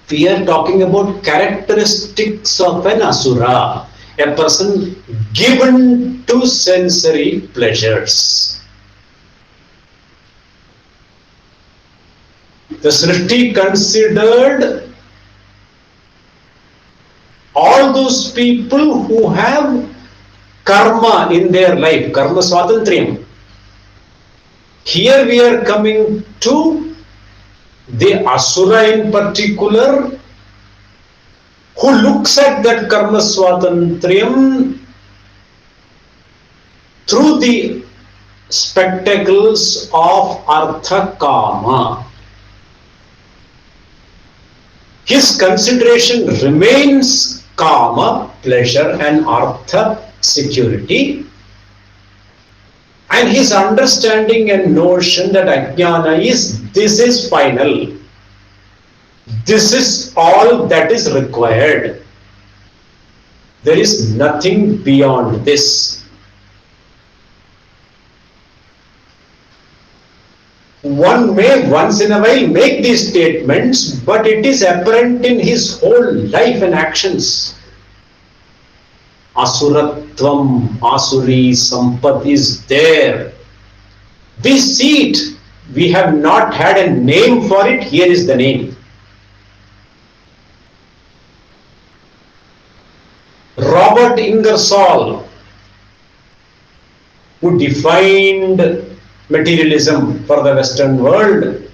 We are talking about characteristics of an asura, a person given to sensory pleasures. The Srishti considered all those people who have karma in their life, karma swatantriyam. Here we are coming to the asura in particular, who looks at that karma swatantriyam through the spectacles of artha kama. His consideration remains kama, pleasure, and artha, security. And his understanding and notion that ajnana is, this is final. This is all that is required. There is nothing beyond this. One may once in a while make these statements, but it is apparent in his whole life and actions. Asuratvam, asuri, sampat is there. We see it. We have not had a name for it. Here is the name. Robert Ingersoll, who defined materialism for the Western world,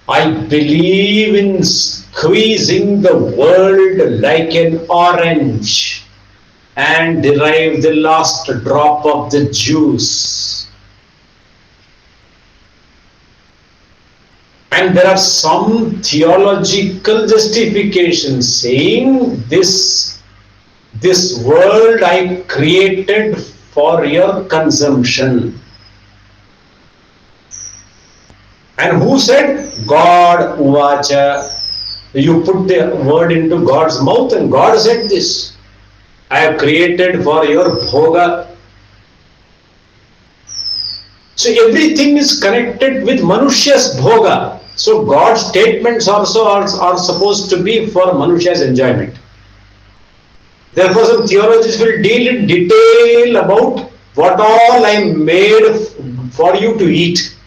I believe in squeezing the world like an orange and derive the last drop of the juice. And there are some theological justifications saying this world I created for your consumption. And who said? God uvacha. You put the word into God's mouth and God said this. I have created for your bhoga. So everything is connected with Manushya's bhoga. So God's statements also are supposed to be for Manushya's enjoyment. Therefore, some theologians will deal in detail about what all I made for you to eat.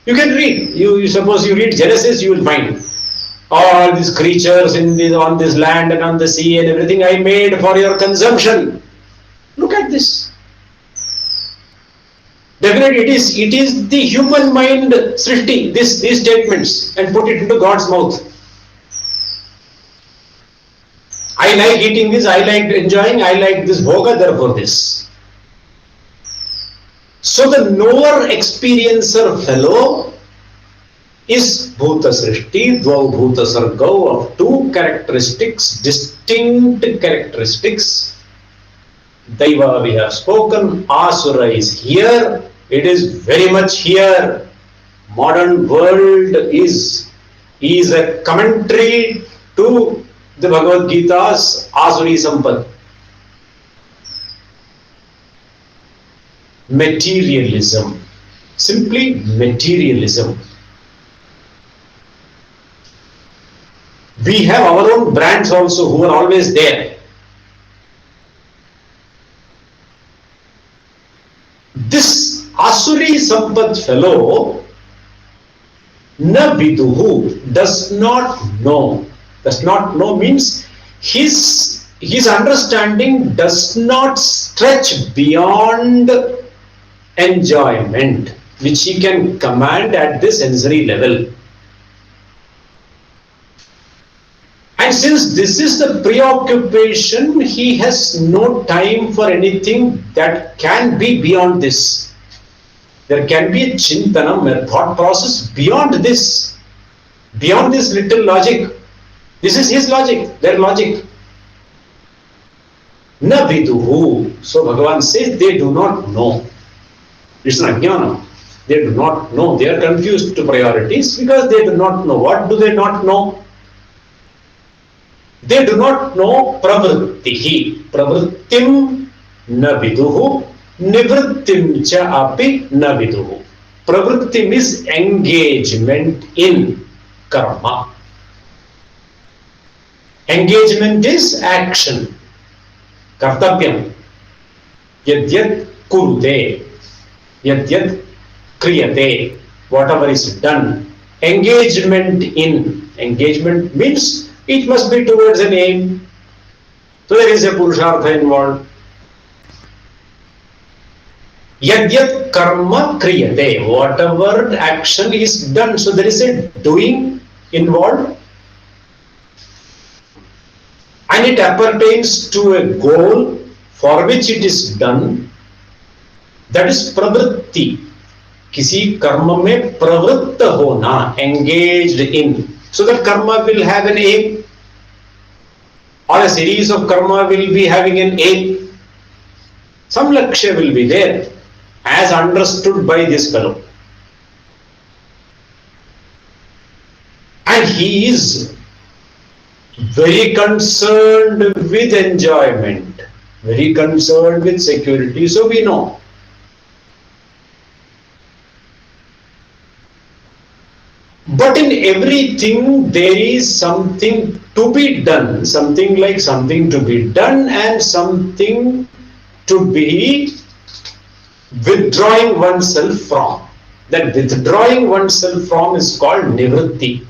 You can read. You suppose you read Genesis, you will find all these creatures on this land and on the sea and everything I made for your consumption. Look at this. Definitely, it is the human mind srishti, these statements, and put it into God's mouth. I like eating this, I like enjoying, I like this bhoga, therefore this. So the knower experiencer fellow is bhuta srishti, dvau bhuta sargau, of two characteristics, distinct characteristics. Daiva we have spoken, Asura is here, it is very much here. Modern world is a commentary to the Bhagavad Gita's Asuri Sampad. Materialism, simply materialism. We have our own brands also who are always there. This Asuri Sampad fellow, na viduhu, does not know. Does not know means his understanding does not stretch beyond enjoyment, which he can command at the sensory level. And since this is the preoccupation, he has no time for anything that can be beyond this. There can be a chintanam, a thought process beyond this little logic. This is his logic, their logic. Na viduhu. So Bhagavan says they do not know. It's an ajnana. They do not know. They are confused to priorities because they do not know. What do they not know? They do not know pravrittihi. Pravrittim na viduhu. Nivrittim cha api na viduhu. Pravrittim is engagement in karma. Engagement is action. Kartavyam. Yadyat kurute. Yadyat kriyate. Whatever is done. Engagement in. Engagement means it must be towards an aim. So there is a purushartha involved. Yadyat karma kriyate. Whatever action is done. So there is a doing involved. And it appertains to a goal for which it is done. That is pravritti. Kisi karma mein pravritta hona, engaged in. So that karma will have an aim. Or a series of karma will be having an aim. Some lakshya will be there, as understood by this fellow. And he is very concerned with enjoyment, very concerned with security. So we know. But in everything there is something to be done, something like something to be done and something to be withdrawing oneself from. That withdrawing oneself from is called nivritti.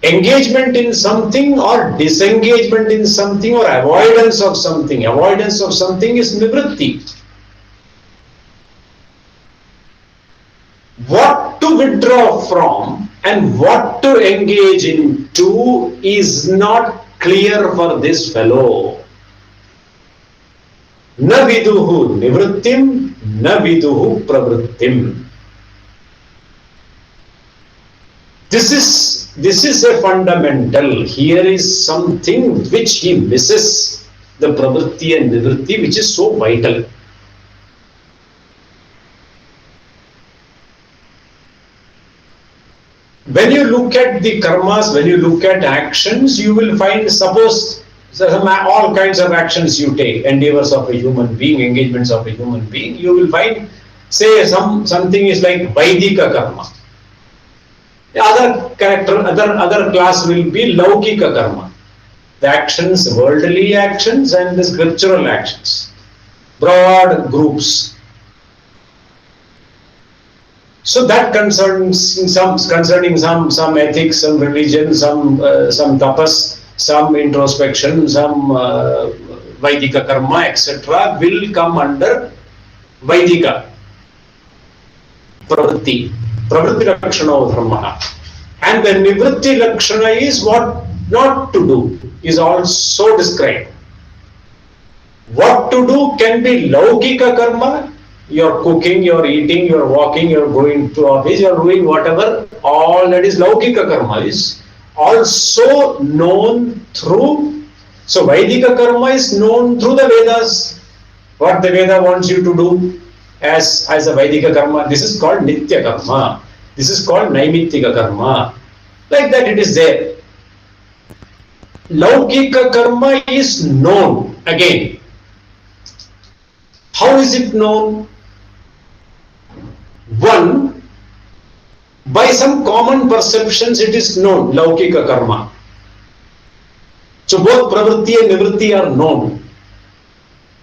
Engagement in something or disengagement in something or avoidance of something. Avoidance of something is nivritti. What to withdraw from and what to engage into is not clear for this fellow. Na viduhu nivrittim, na viduhu pravrittim. This is a fundamental. Here is something which he misses, the pravritti and nivritti, which is so vital. When you look at the karmas, when you look at actions, you will find, suppose all kinds of actions you take, endeavors of a human being, engagements of a human being, you will find, say something is like Vaidika karma. The other class will be Laukika karma. The actions, worldly actions and the scriptural actions. Broad groups. So that concerning some ethics, some religion, some tapas, some introspection, some Vaidika karma, etc. will come under Vaidika pravritti lakshana of Brahma. And the nivritti lakshana is what not to do is also described. What to do can be Laukika karma. You're cooking, you're eating, you're walking, you're going to office, you're doing whatever, all that is Laukika karma is also known through, so Vaidika karma is known through the Vedas, what the Veda wants you to do as a Vaidika karma. This is called Nitya karma, this is called Naimittika karma, like that it is there. Laukika karma is known again. How is it known? One, by some common perceptions it is known, Laukika karma. So both pravritti and nivritti are known.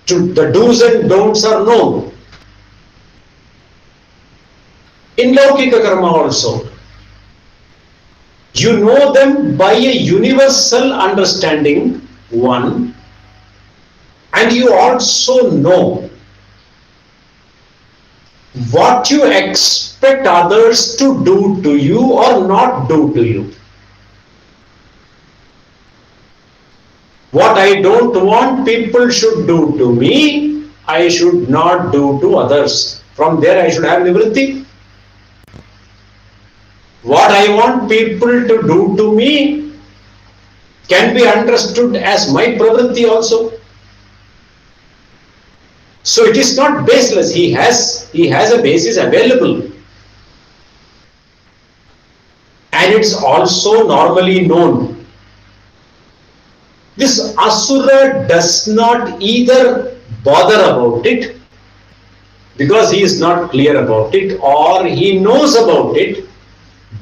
The do's and don'ts are known. In Laukika karma also, you know them by a universal understanding, one, and you also know what you expect others to do to you or not do to you. What I don't want people should do to me, I should not do to others. From there I should have nivritti. What I want people to do to me can be understood as my pravritti also. So it is not baseless. He has a basis available. And it's also normally known. This Asura does not either bother about it because he is not clear about it, or he knows about it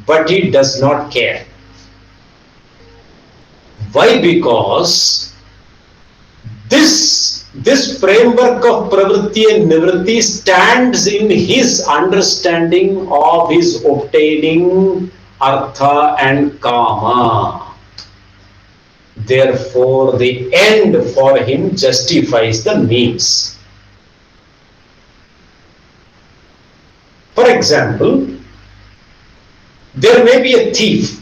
but he does not care. Why? Because this framework of pravritti and nivritti stands in his understanding of his obtaining artha and kama. Therefore, the end for him justifies the means. For example, there may be a thief.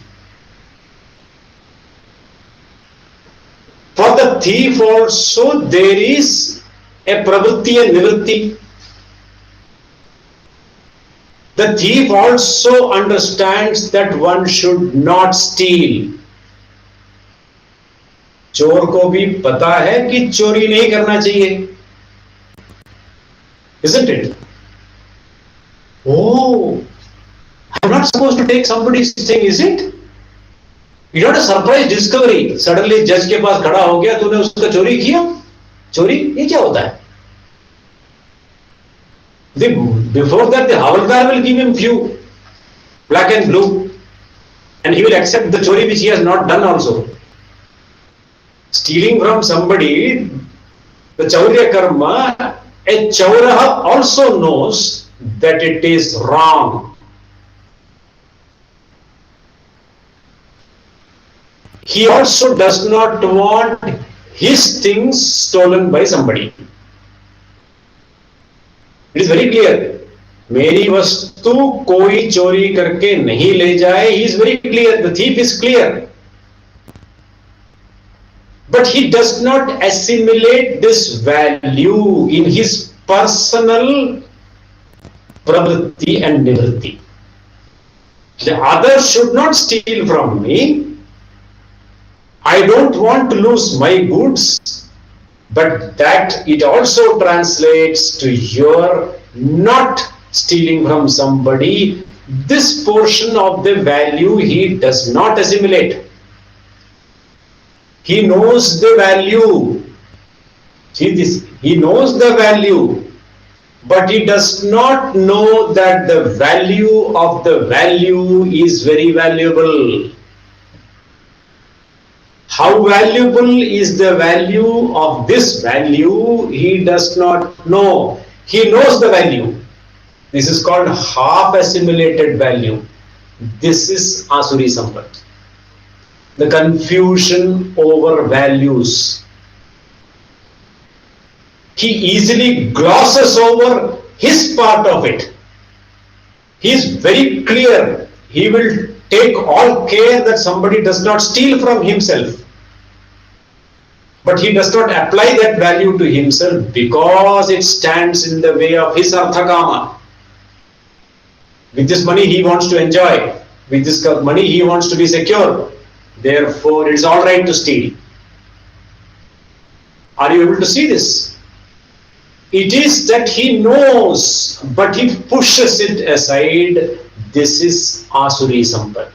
For the thief also there is a pravritti and nivritti. The thief also understands that one should not steal. चोर को भी पता है कि चोरी नहीं करना चाहिए. Isn't it? Oh, I'm not supposed to take somebody's thing, is it? You got a surprise discovery. Suddenly जज के पास खड़ा हो गया, तूने उसका चोरी किया. चोरी ये क्या होता है? Before that, the havaldar will give him few black and blue, and he will accept the chori which he has not done also. Stealing from somebody, the chaurya karma, a chauraha also knows that it is wrong. He also does not want his things stolen by somebody. It is very clear. मेरी वस्तु कोई चोरी करके नहीं ले जाए. He is very clear. The thief is clear. But he does not assimilate this value in his personal pravritti and nivritti. The other should not steal from me. I don't want to lose my goods, but that it also translates to your not stealing from somebody. This portion of the value he does not assimilate. He knows the value. See this, he knows the value, but he does not know that the value of the value is very valuable. How valuable is the value of this value? He does not know. He knows the value. This is called half assimilated value. This is Asuri Sampat. The confusion over values. He easily glosses over his part of it. He is very clear. He will take all care that somebody does not steal from himself. But he does not apply that value to himself because it stands in the way of his arthakama. With this money he wants to enjoy. With this money he wants to be secure. Therefore it is alright to steal. Are you able to see this? It is that he knows, but he pushes it aside. This is Asuri Sampat.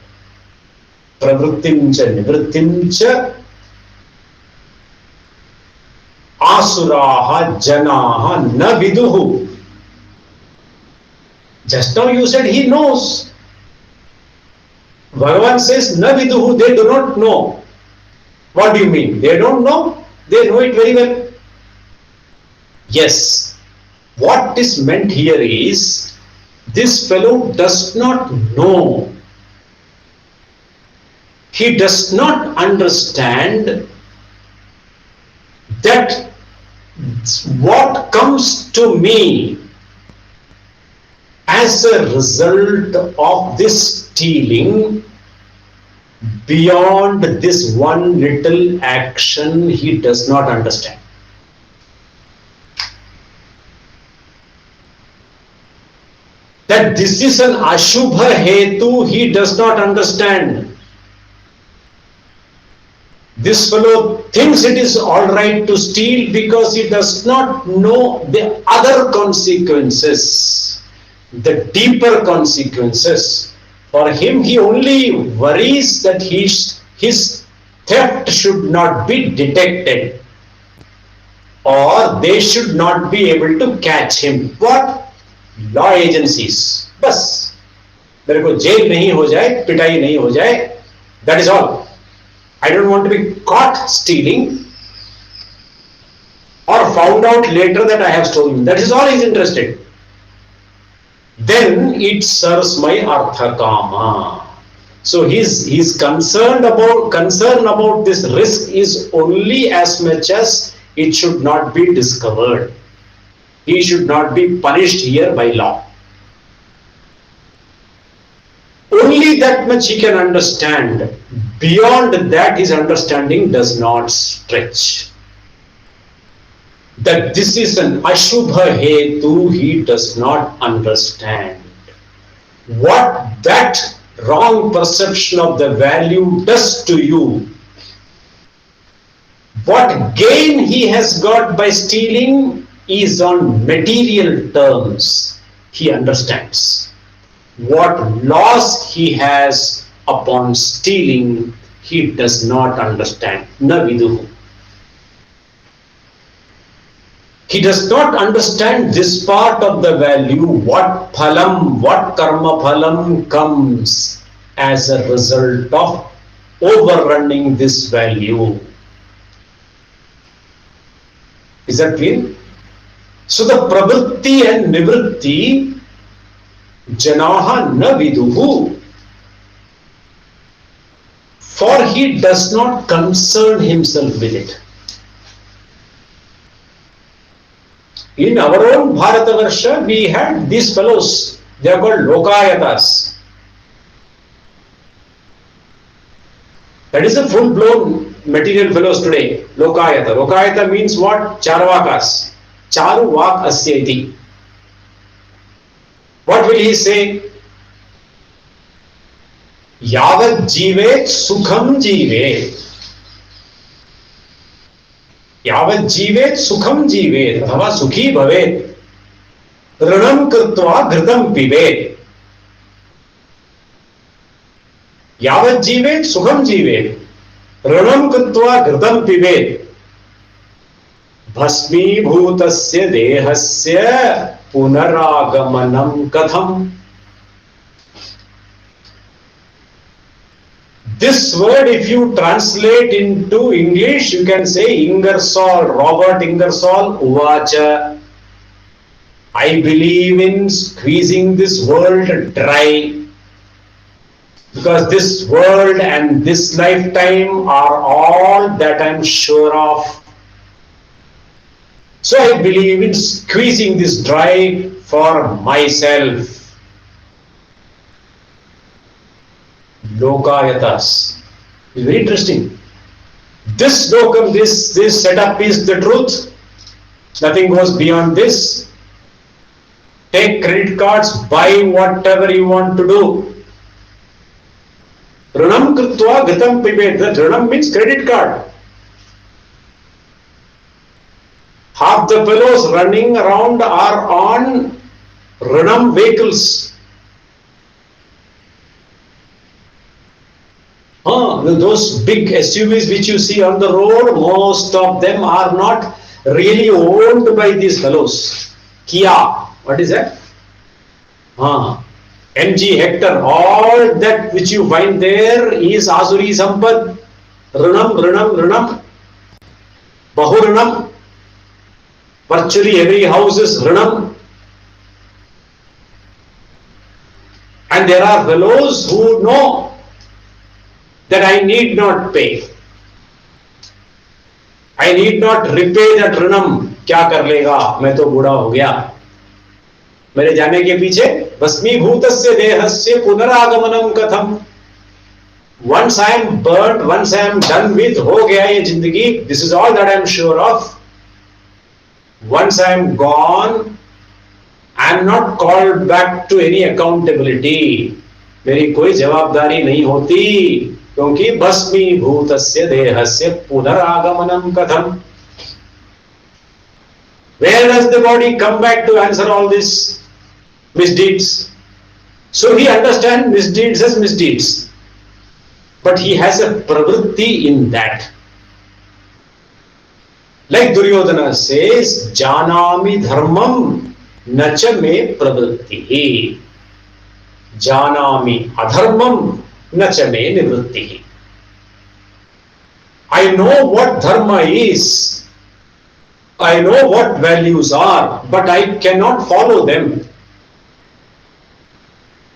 Pravrittimcha nivrittimcha Asuraha janaha na viduhu. Just now you said he knows. Bhagavan says na viduhu, they do not know. What do you mean? They don't know? They know it very well. Yes. What is meant here is this fellow does not know. He does not understand that what comes to me as a result of this stealing, beyond this one little action, he does not understand. That this is an Ashubha Hetu, he does not understand. This fellow thinks it is alright to steal because he does not know the other consequences, the deeper consequences. For him, he only worries that his theft should not be detected or they should not be able to catch him. What? Law agencies. बस मेरे को jail नहीं हो जाए, पिटाई नहीं हो जाए. That is all. I don't want to be caught stealing or found out later that I have stolen. That is all he is interested. Then it serves my arthakama. So his concern about this risk is only as much as it should not be discovered. He should not be punished here by law. Only that much he can understand. Beyond that, his understanding does not stretch. That this is an Ashubha Hetu, he does not understand. What that wrong perception of the value does to you, what gain he has got by stealing is on material terms. He understands. What loss he has upon stealing, he does not understand. Na viduhu. He does not understand this part of the value, what phalam, what karma phalam comes as a result of overrunning this value. Is that clear? So the pravritti and nivritti, janaha na viduhu, for he does not concern himself with it. In our own Bharatavarsha, we had these fellows, they are called Lokayatas. That is a full-blown material fellows today, Lokayata. Lokayata means what? Charvakas. Charu vak asyati. What will he say? यावत् जीवेत् सुखम जीवेत्, यावत् जीवेत् सुखम जीवेत् अथवा सुखी भवेत्, ऋणं कृत्वा घृतं पिबेत्। यावत् जीवेत् सुखम जीवेत्, ऋणं कृत्वा घृतं पिबेत्। भस्मीभूतस्य देहस्य पुनरागमनं कथम्? This word, if you translate into English, you can say Ingersoll, Robert Ingersoll, Uvacha. I believe in squeezing this world dry, because this world and this lifetime are all that I'm sure of. So I believe in squeezing this dry for myself. Lokayatas. It's very interesting. This lokam, this setup is the truth. Nothing goes beyond this. Take credit cards, buy whatever you want to do. Ranam krutva gatam pibet. That ranam means credit card. Half the fellows running around are on ranam vehicles. Those big SUVs which you see on the road, most of them are not really owned by these fellows. Kia, what is that? MG Hector, all that which you find there is Asuri Sampad, Runam, Bahurunam. Virtually every house is Runam. And there are fellows who know that I need not pay. I need not repay that ऋणम. क्या कर लेगा, मैं तो बूढ़ा हो गया, मेरे जाने के पीछे भस्मीभूतस्य देहस्य पुनरागमनम कथम. Once I am burnt, once I am done with, हो गया ये जिंदगी. This is all that I am sure of. Once I am gone, I am not called back to any accountability. मेरी कोई जवाबदारी नहीं होती, क्योंकि भस्मीभूतस्य देहस्य पुनरागमनम कथम. Where does the body come back to answer all these misdeeds? So he understands misdeeds as misdeeds, but he has a pravritti in that. Like Duryodhana says, Janami dharmam nacha me pravritti. Janami adharmam nacha me nivritti. I know what dharma is. I know what values are, but I cannot follow them.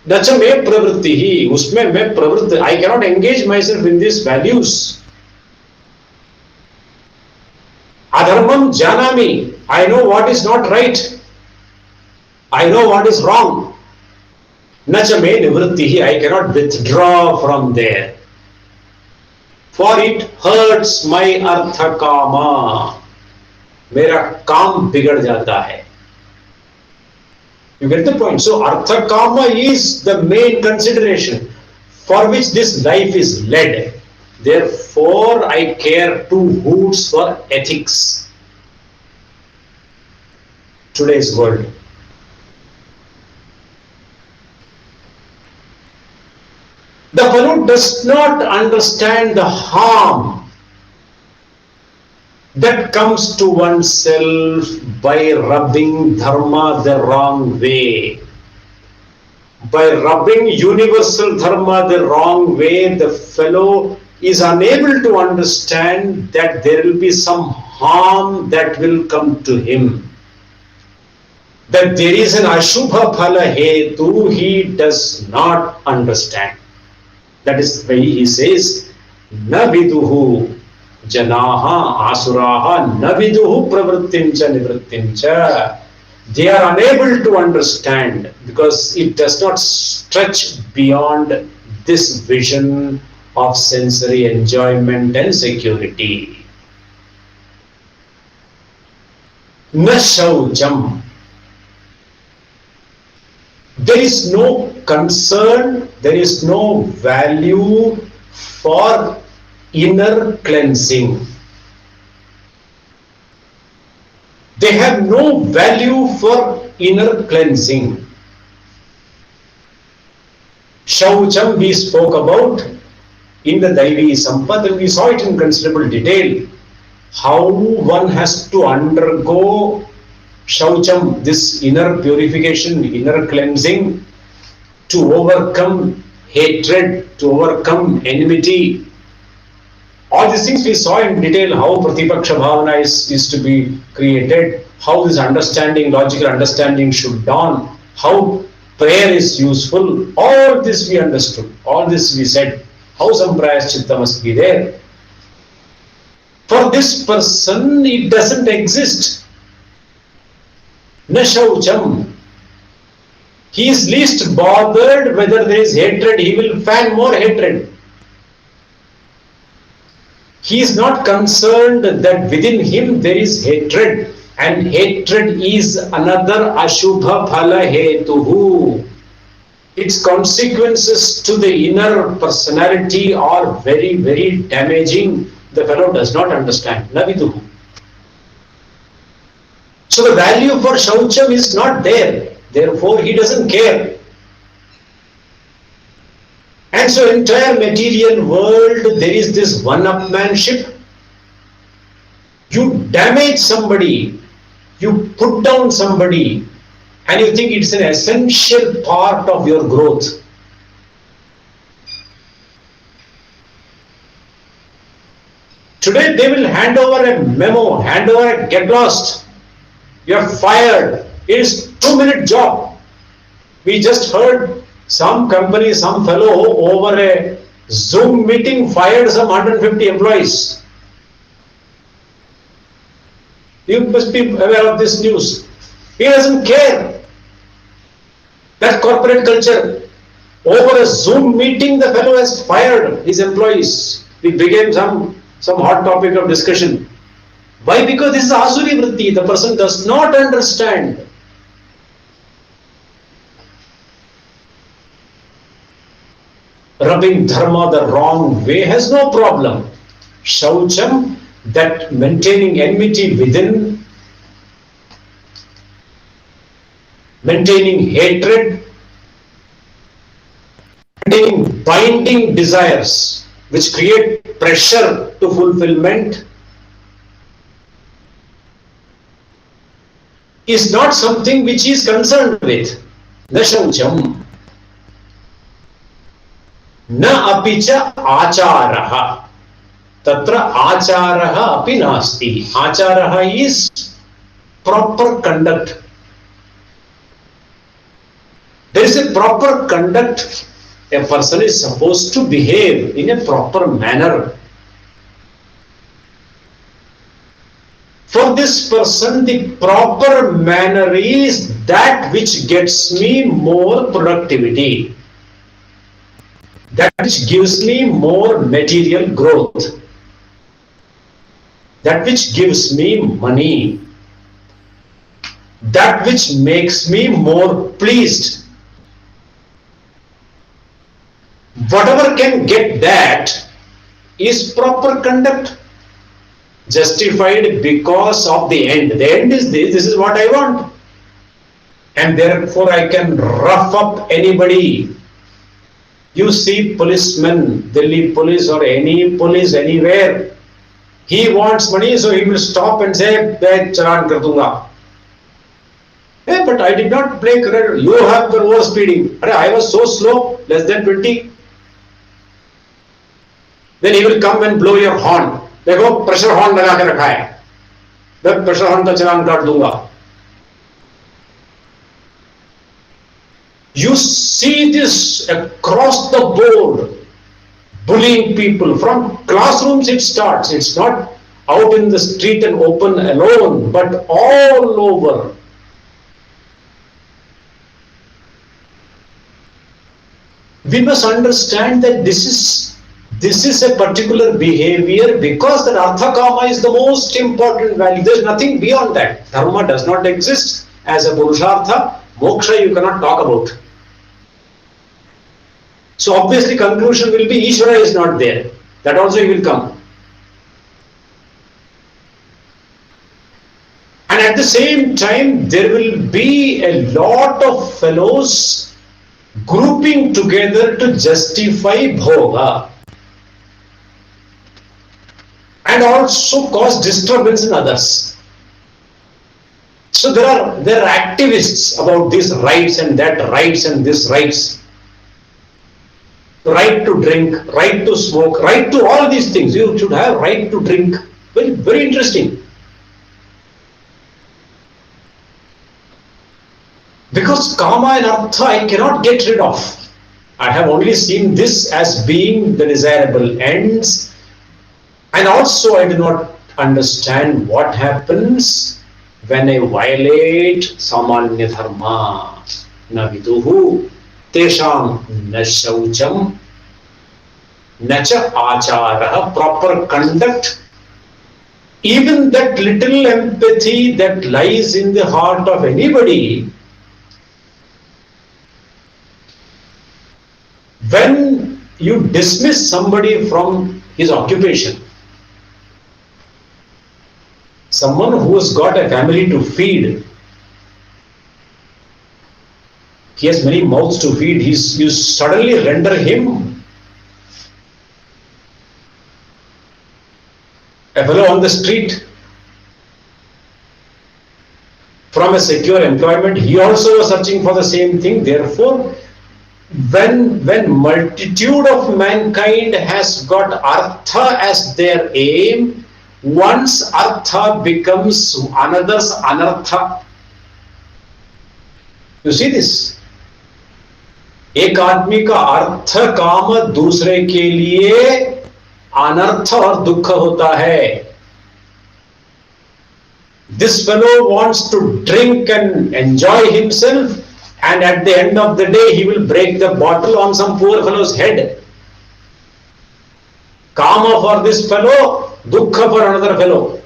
Nacha me pravritti. Usme me pravritti. I cannot engage myself in these values. Adharmam janami. I know what is not right. I know what is wrong. Nacha me nivritti. I cannot withdraw from there. For it hurts my artha kama. मेरा काम बिगड़ जाता है. You get the point? So artha kama is the main consideration for which this life is led. Therefore, I care two hoots for ethics. Today's world. The fellow does not understand the harm that comes to oneself by rubbing dharma the wrong way. By rubbing universal dharma the wrong way, the fellow is unable to understand that there will be some harm that will come to him. That there is an ashubha phala hetu, he does not understand. That is why he says, na viduhu janaha asuraha na viduhu pravrittimcha nivrittimcha. They are unable to understand because it does not stretch beyond this vision of sensory enjoyment and security. Na shaucham. There is no concern, there is no value for inner cleansing. They have no value for inner cleansing. Shaucham we spoke about in the Daivi Sampat, and we saw it in considerable detail. How one has to undergo Shaucham, this inner purification, inner cleansing, to overcome hatred, to overcome enmity. All these things we saw in detail, how Pratipaksha Bhavana is to be created, how this understanding, logical understanding should dawn, how prayer is useful. All this we understood, all this we said, how Samprayaschitta must be there. For this person, it doesn't exist. Na shaucham. He is least bothered whether there is hatred, he will fan more hatred. He is not concerned that within him there is hatred, and hatred is another ashubha phala hetuhu. Its consequences to the inner personality are very, very damaging. The fellow does not understand. Naviduhu. So the value for Shaucham is not there. Therefore, he doesn't care. And so entire material world, there is this one-upmanship. You damage somebody, you put down somebody, and you think it's an essential part of your growth. Today they will hand over a memo, hand over a get lost. You are fired. It is 2-minute job. We just heard some company, some fellow over a Zoom meeting fired some 150 employees. You must be aware of this news. He doesn't care. That corporate culture. Over a Zoom meeting, the fellow has fired his employees. It became some hot topic of discussion. Why? Because this is Asuri Vritti. The person does not understand. Rubbing dharma the wrong way has no problem. Shaucham, that maintaining enmity within, maintaining hatred, maintaining binding desires which create pressure to fulfillment, is not something which he is concerned with. Na shaucham. Na apicha acharaha. Tatra acharaha api nasti. Acharaha is proper conduct. There is a proper conduct. A person is supposed to behave in a proper manner. For this person, the proper manner is that which gets me more productivity, that which gives me more material growth, that which gives me money, that which makes me more pleased. Whatever can get that is proper conduct, justified because of the end. The end is this is what I want. And therefore I can rough up anybody. You see policemen, Delhi police or any police anywhere, he wants money, so he will stop and say, "Main chalan kar dunga." Hey, but I did not break red. You have the over speeding. I was so slow, less than 20. Then he will come and blow your horn. देखो pressure horn लगा के रखा है, मैं pressure horn का चालान काट दूंगा. You see this across the board, bullying people. From classrooms it starts. It's not out in the street and open alone, but all over. We must understand that this is a particular behavior because that Artha Kama is the most important value. There is nothing beyond that. Dharma does not exist as a Purushartha. Moksha you cannot talk about. So obviously conclusion will be Ishvara is not there. That also he will come. And at the same time, there will be a lot of fellows grouping together to justify bhoga and also cause disturbance in others. So there are activists about these rights and that rights and this rights. Right to drink, right to smoke, right to all these things. You should have right to drink. Very, very interesting. Because kama and artha I cannot get rid of. I have only seen this as being the desirable ends. And also I do not understand what happens when I violate samanya dharma. Na viduhu tesham na shaucham na cha achara, proper conduct. Even that little empathy that lies in the heart of anybody, when you dismiss somebody from his occupation, someone who has got a family to feed, he has many mouths to feed, you suddenly render him a fellow on the street from a secure employment. He also was searching for the same thing. Therefore, when multitude of mankind has got artha as their aim, once artha becomes another's anartha. You see this? एक आदमी का अर्थ काम दूसरे के लिए अनर्थ और दुख होता है. This fellow wants to drink and enjoy himself, and at the end of the day he will break the bottle on some poor fellow's head. Kama for this fellow, dukkha for another fellow.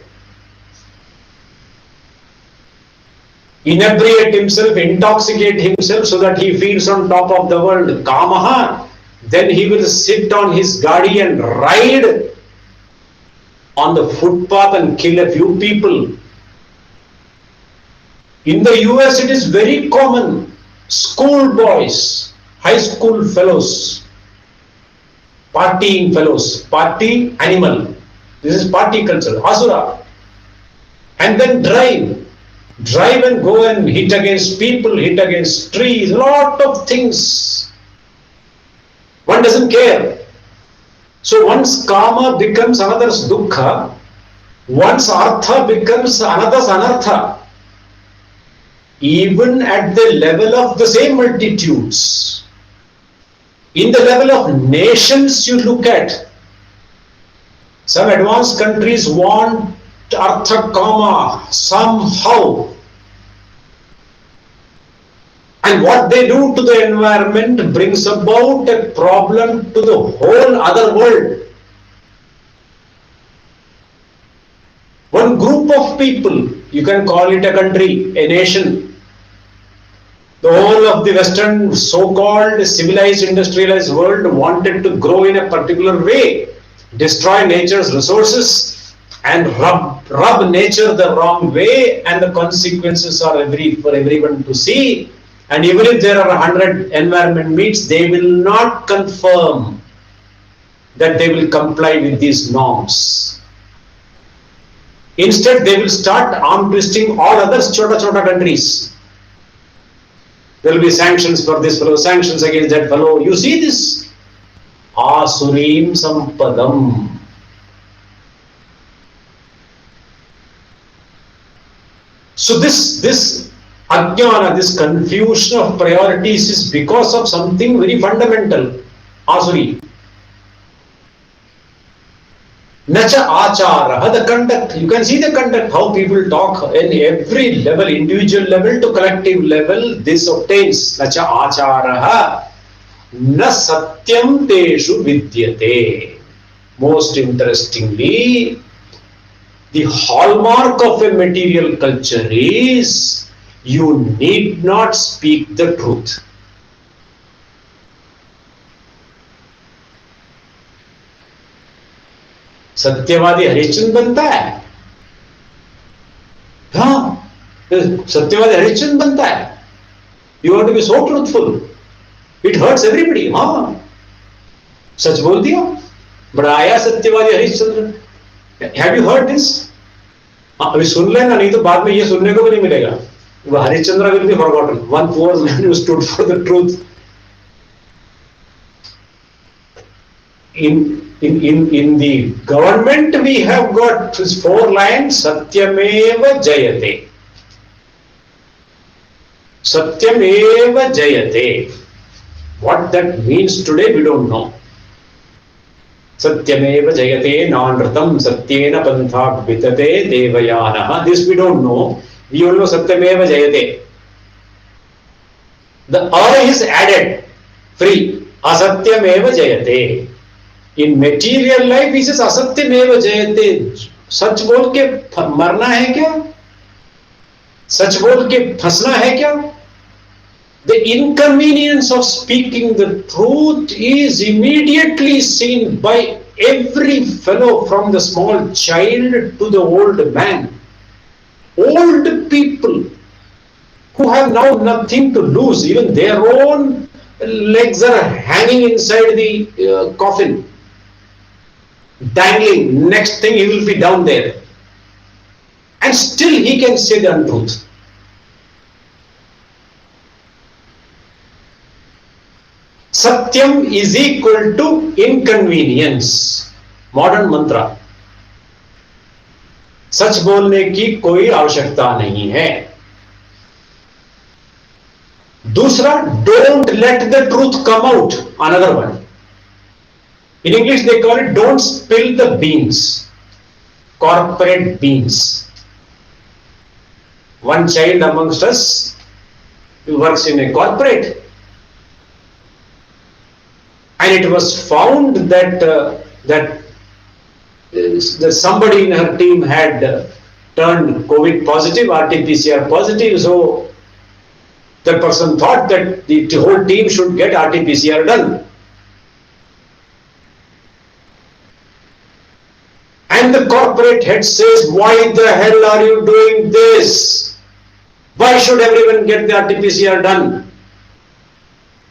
Inebriate himself, intoxicate himself so that he feels on top of the world. Kamaha, then he will sit on his gadi and ride on the footpath and kill a few people. In the US it is very common. School boys, high school fellows, partying fellows, party animal. This is party culture, asura. And then drive and go and hit against people, hit against trees, lot of things. One doesn't care. So once kama becomes another's dukkha, once artha becomes another's anartha. Even at the level of the same multitudes, in the level of nations you look at, some advanced countries want artha kama somehow, and what they do to the environment brings about a problem to the whole other world. One group of people, you can call it a country, a nation, the whole of the Western so-called civilized industrialized world wanted to grow in a particular way, destroy nature's resources and rub nature the wrong way, and the consequences are for everyone to see. And even if there are 100 environment meets, they will not confirm that they will comply with these norms. Instead, they will start arm twisting all other chota countries. There will be sanctions for this fellow, sanctions against that fellow. You see this? Asurim sampadam. So this ajnana, this confusion of priorities is because of something very fundamental. Asuri. Nacha achara, the conduct. You can see the conduct, how people talk in every level, individual level to collective level. This obtains. Nacha achara, na satyam teshu vidyate. Most interestingly, the hallmark of a material culture is you need not speak the truth. सत्यवादी हरिश्चंद्र बनता है। हाँ, सत्यवादी हरिश्चंद्र बनता है। You want to be so truthful, it hurts everybody. हाँ, सच बोल दिया, बड़ा आया सत्यवादी Harishchandra. Have you heard this? अभी सुन लेना, नहीं तो बाद में ये सुनने को भी नहीं मिलेगा। Harishchandra will be forgotten, one poor man who stood for the truth. In the government we have got this 4 lines: satyameva jayate, satyameva jayate. What that means today we don't know. Satyameva jayate nanratam satyena pantha vitate devayanah. This we don't know. We only know satyameva jayate. The is added, free. Asatyameva jayate. In material life he says असत्यमेव जयते। सच बोल के मरना है क्या? सच बोल के फंसना है क्या? The inconvenience of speaking the truth is immediately seen by every fellow, from the small child to the old man. Old people who have now nothing to lose, even their own legs are hanging inside the coffin, dangling. Next thing he will be down there, and still he can say the untruth. Satyam is equal to inconvenience. Modern mantra. सच बोलने की कोई आवश्यकता नहीं है। दूसरा, don't let the truth come out. Another one. In English they call it don't spill the beans. Corporate beans. One child amongst us who works in a corporate, and it was found that somebody in her team had turned COVID positive, RT-PCR positive. So the person thought that the whole team should get RT-PCR done. And the corporate head says, why the hell are you doing this? Why should everyone get the RT-PCR done?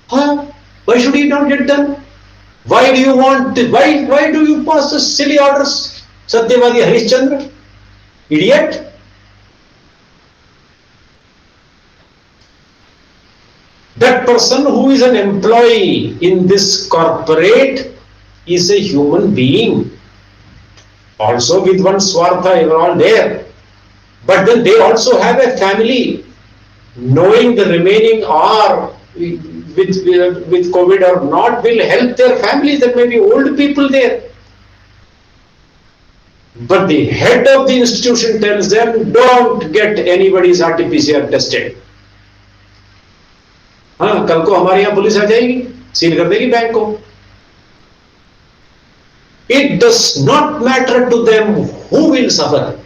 Huh? Why should he not get done? Why do you want to, why do you pass the silly orders? Satyavadi Harishchandra? Idiot? That person who is an employee in this corporate is a human being. Also with one swartha, you are all there. But then they also have a family. Knowing the remaining are with COVID or not will help their families. There may be old people there. But the head of the institution tells them, don't get anybody's RT-PCR tested. हाँ, कल को हमारे यहाँ police आ जाएगी, seal कर देगी bank को. It does not matter to them who will suffer.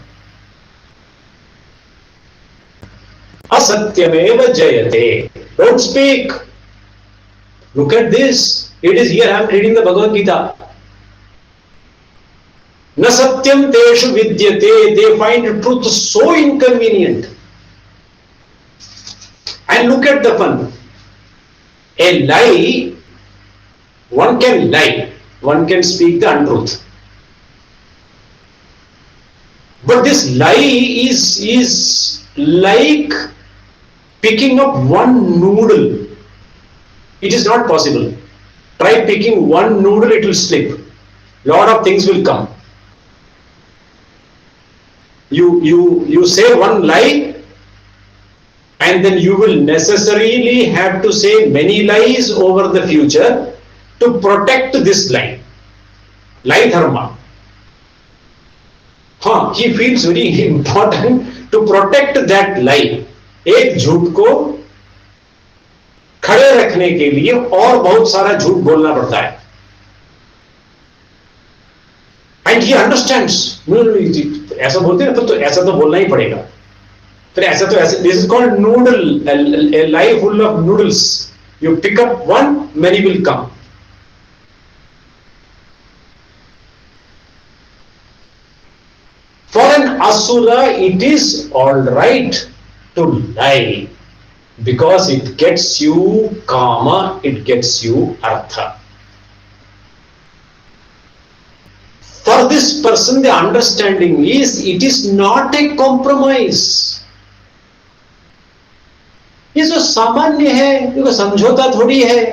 Asatyameva jayate. Don't speak. Look at this. It is here. I am reading the Bhagavad Gita. Na satyam teshu vidyate. They find truth so inconvenient. And look at the fun. A lie, one can lie. One can speak the untruth. But this lie is like picking up one noodle. It is not possible. Try picking one noodle, it will slip. Lot of things will come. You say one lie, and then you will necessarily have to say many lies over the future to protect this lie. Lie dharma. He feels very important to protect that lie. एक झूठ को खड़े रखने के लिए और बहुत सारा झूठ बोलना पड़ता है. And he understands. ऐसा बोलते हैं तो ऐसा तो बोलना ही पड़ेगा. फिर ऐसा तो ऐसे. This is called noodle, a lie full of noodles. You pick up one, many will come. asura, it is all right to lie because it gets you kama, it gets you artha. For this person, the understanding is it is not a compromise. ये जो सामान्य है, ये कोई समझौता थोड़ी है.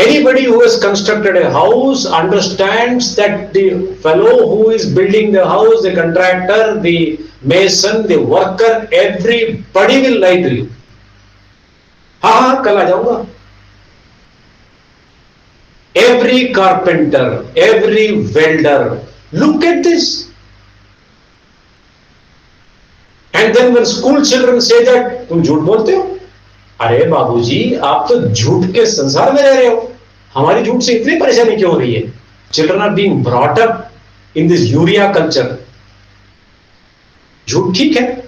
Anybody who has constructed a house understands that the fellow who is building the house, the contractor, the mason, the worker, everybody will lie to you. हाँ कल आ जाऊंगा. Every carpenter, every welder, look at this. And then when school children say that, तुम झूठ बोलते हो? अरे बाबूजी, आप तो झूठ के संसार में रह रहे हो. हमारी झूठ से इतनी परेशानी क्यों हो रही है? Children are being brought up in this urea culture. झूठ ठीक है.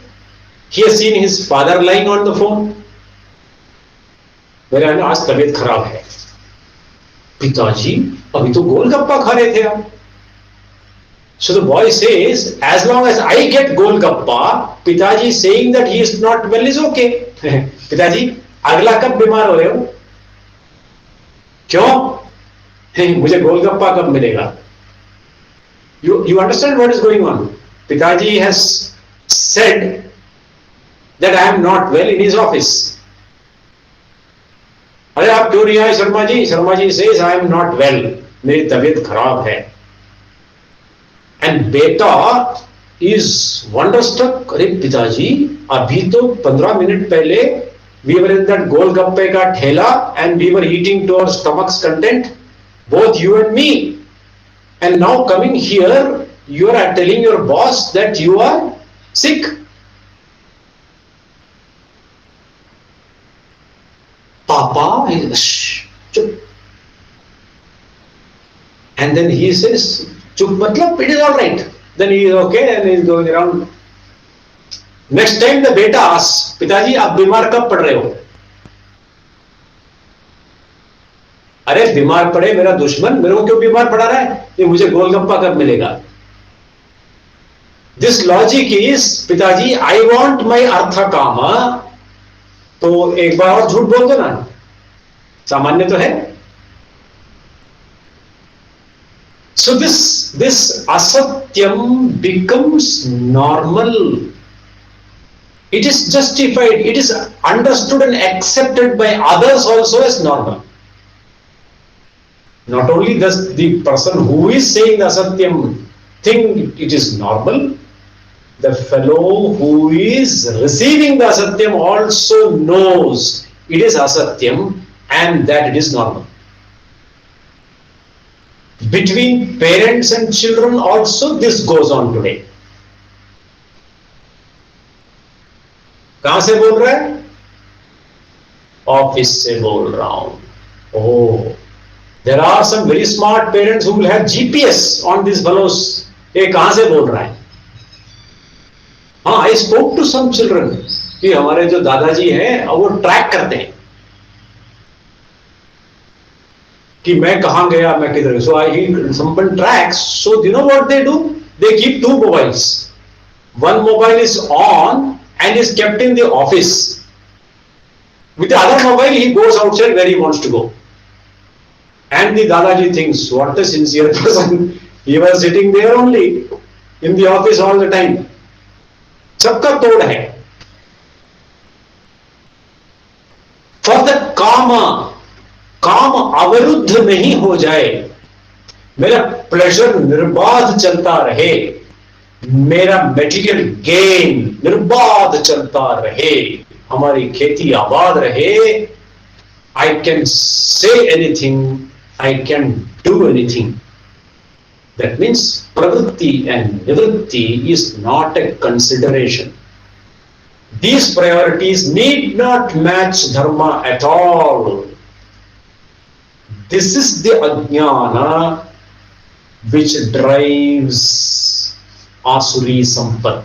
He has seen his father lying on the phone. मेरे आज तबीयत खराब है. पिताजी अभी तो गोलगप्पा खा रहे थे आप. So the boy says, as long as I get golgappa, पिताजी saying that he is not well is okay. पिताजी अगला कब बीमार हो रहे हो? क्यों? मुझे गोलगप्पा कब मिलेगा? You understand what is going on? पिताजी has said that I am not well in his office. अरे आप क्यों नहीं आए Sharma ji? Sharma ji says I am not well. मेरी तबीयत खराब है. And बेटा is wonderstruck. अरे पिताजी अभी तो 15 मिनट पहले we were in that गोलगप्पे का ठेला and we were eating to our stomach's content, both you and me. And now coming here, you are telling your boss that you are sick. Papa, shh, chup. And then he says, chup matlab, it is all right. Then he is okay and he is going around. Next time the beta asks, पिताजी आप बीमार कब पड़ रहे हो? अरे बीमार पड़े मेरा दुश्मन, मेरे को क्यों बीमार पड़ा रहा है? ये मुझे गोलगप्पा कब मिलेगा? This logic is, पिताजी I want my artha kama. तो एक बार और झूठ बोल दो ना. सामान्य तो है. So this asatyam becomes normal. It is justified. It is understood and accepted by others also as normal. Not only does the person who is saying the asatyam think it is normal, the fellow who is receiving the asatyam also knows it is asatyam and that it is normal. Between parents and children also this goes on today. कहां से बोल रहा है? Office से बोल रहा हूं. Oh, there are some very smart parents who will have GPS on these fellows. ये कहां से बोल रहा है? हाँ, I spoke to some children कि हमारे जो दादाजी हैं वो ट्रैक करते हैं कि मैं कहां गया, मैं किधर. So someone tracks. So you know what they do? They keep two mobiles. One mobile is on and is kept in the office. With the other mobile, he goes outside where he wants to go. And the Dadaji thinks, what a sincere person. He was sitting there only in the office all the time. सबका तोड़ है. For the karma, काम अवरुद्ध नहीं हो जाए, मेरा pleasure निर्बाध चलता रहे, मेरा मेटीरियल गेन निर्बाध चलता रहे, हमारी खेती आबाद रहे, I can say anything, I can do anything. That means pravritti and nivritti is not a consideration. These priorities need not match dharma at all. This is the ajnana which drives asuri sampat.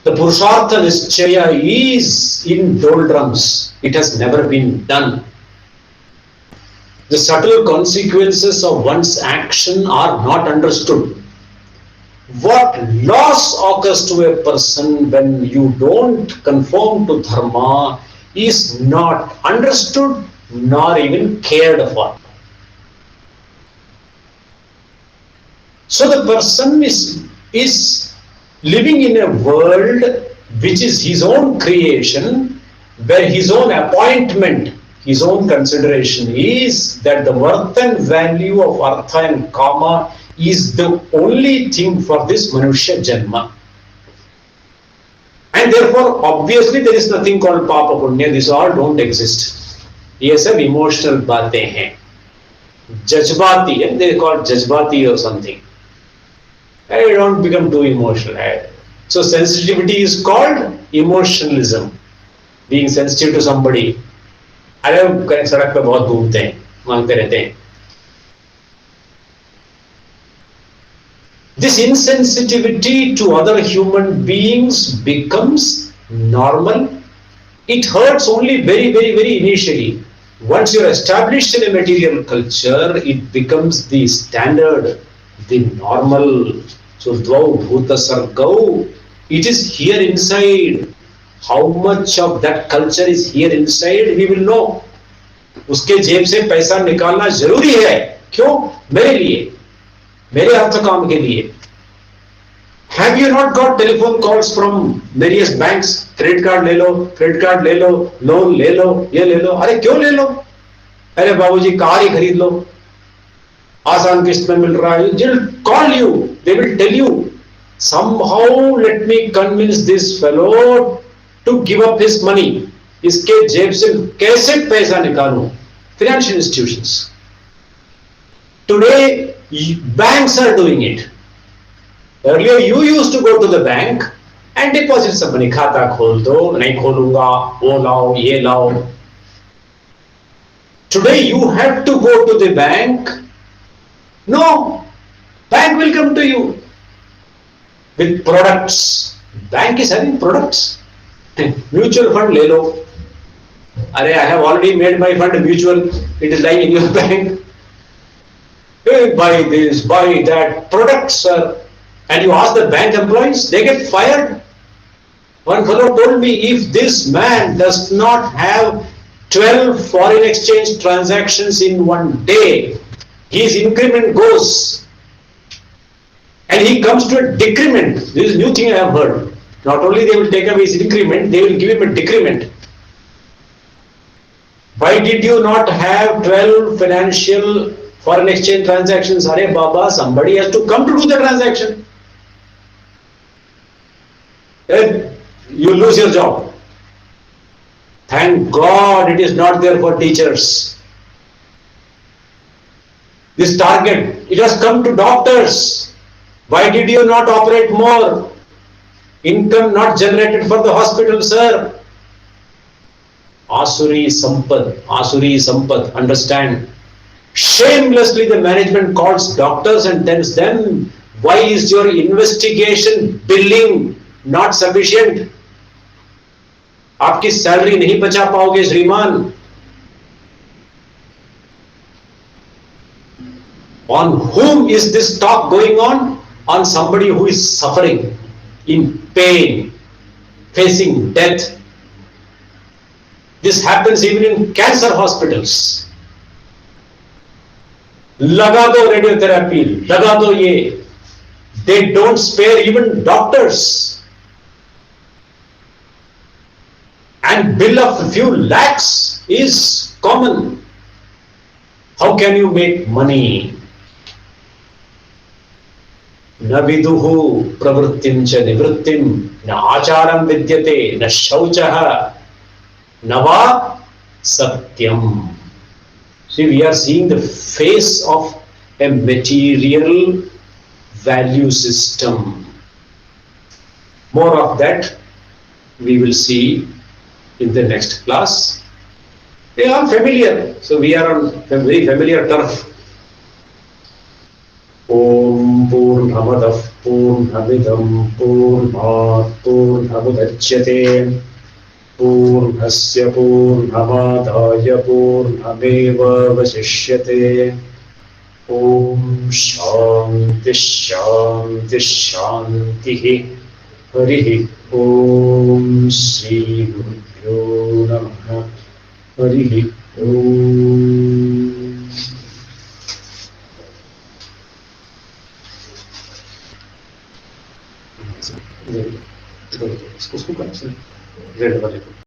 The purushartha nischaya is in doldrums. It has never been done. The subtle consequences of one's action are not understood. What loss occurs to a person when you don't conform to dharma is not understood nor even cared for. So the person is living in a world which is his own creation, where his own appointment, his own consideration is that the worth and value of artha and kama is the only thing for this Manushya Janma. And therefore, obviously, there is nothing called Papa Punya, these all don't exist. ये सब emotional बातें हैं, जज्बाती है, they call जज्बाती or something. I don't become too emotional. So sensitivity is called emotionalism. Being sensitive to somebody. अरे सड़क पे बहुत घूमते हैं, मांगते रहते हैं. This insensitivity to other human beings becomes normal. It hurts only very, very, very initially. Once you're established in a material culture, it becomes the standard, the normal. So, dvau bhuta sargau, it is here inside. How much of that culture is here inside, we will know. उसके जेब से पैसा निकालना जरूरी है. क्यों? मेरे लिए, मेरे अर्थ काम के लिए. Have you not got telephone calls from various banks? Credit card ले लो, credit card ले लो, loan ले लो, ये ले लो. अरे क्यों ले लो? अरे बाबूजी कार ही खरीद लो, आसान किस्त में मिल रहा है. They will call you, they will tell you. Somehow let me convince this fellow to give up his money. इसके जेब से कैसे पैसा निकालूं? Financial institutions. Today, banks are doing it. Earlier, you used to go to the bank and deposit some money. खाता खोल दो, नहीं खोलूंगा, वो लाओ, ये लाओ. Today, you have to go to the bank. No, bank will come to you with products. Bank is having products. Mutual fund ले लो. अरे I have already made my fund mutual. It is lying in your bank. Hey, buy this, buy that. Products, sir. And you ask the bank employees, they get fired. One fellow told me, if this man does not have 12 foreign exchange transactions in one day, his increment goes. And he comes to a decrement. This is a new thing I have heard. Not only they will take away his increment, they will give him a decrement. Why did you not have 12 financial foreign exchange transactions? Arey Baba, somebody has to come to do the transaction. Then you lose your job. Thank God it is not there for teachers. This target, it has come to doctors. Why did you not operate more? Income not generated for the hospital, sir. Asuri Sampad, understand. Shamelessly the management calls doctors and tells them, why is your investigation billing not sufficient? आपकी salary नहीं बचा पाओगे श्रीमान. On whom is this talk going on? On somebody who is suffering, in pain, facing death. This happens even in cancer hospitals. लगा दो radiotherapy, लगा दो ये. They don't spare even doctors. And bill of a few lakhs is common. How can you make money? न विदुः प्रवृत्तिं च निवृत्तिं न आचारं विद्यते न शौचः न वा सत्यम. See, we are seeing the face of a material value system. More of that we will see in the next class. They are familiar, so we are on a very familiar turf. Om Purnamadah Purnamidam Purnat Purnamudachyate पूर्णस्य पूर्णमादाय पूर्णमेवावशिष्यते। ॐ शान्ति शान्ति शान्तिः। हरिः ॐ श्रीगुरुभ्यो नमः। हरिः ॐ। इसको इसको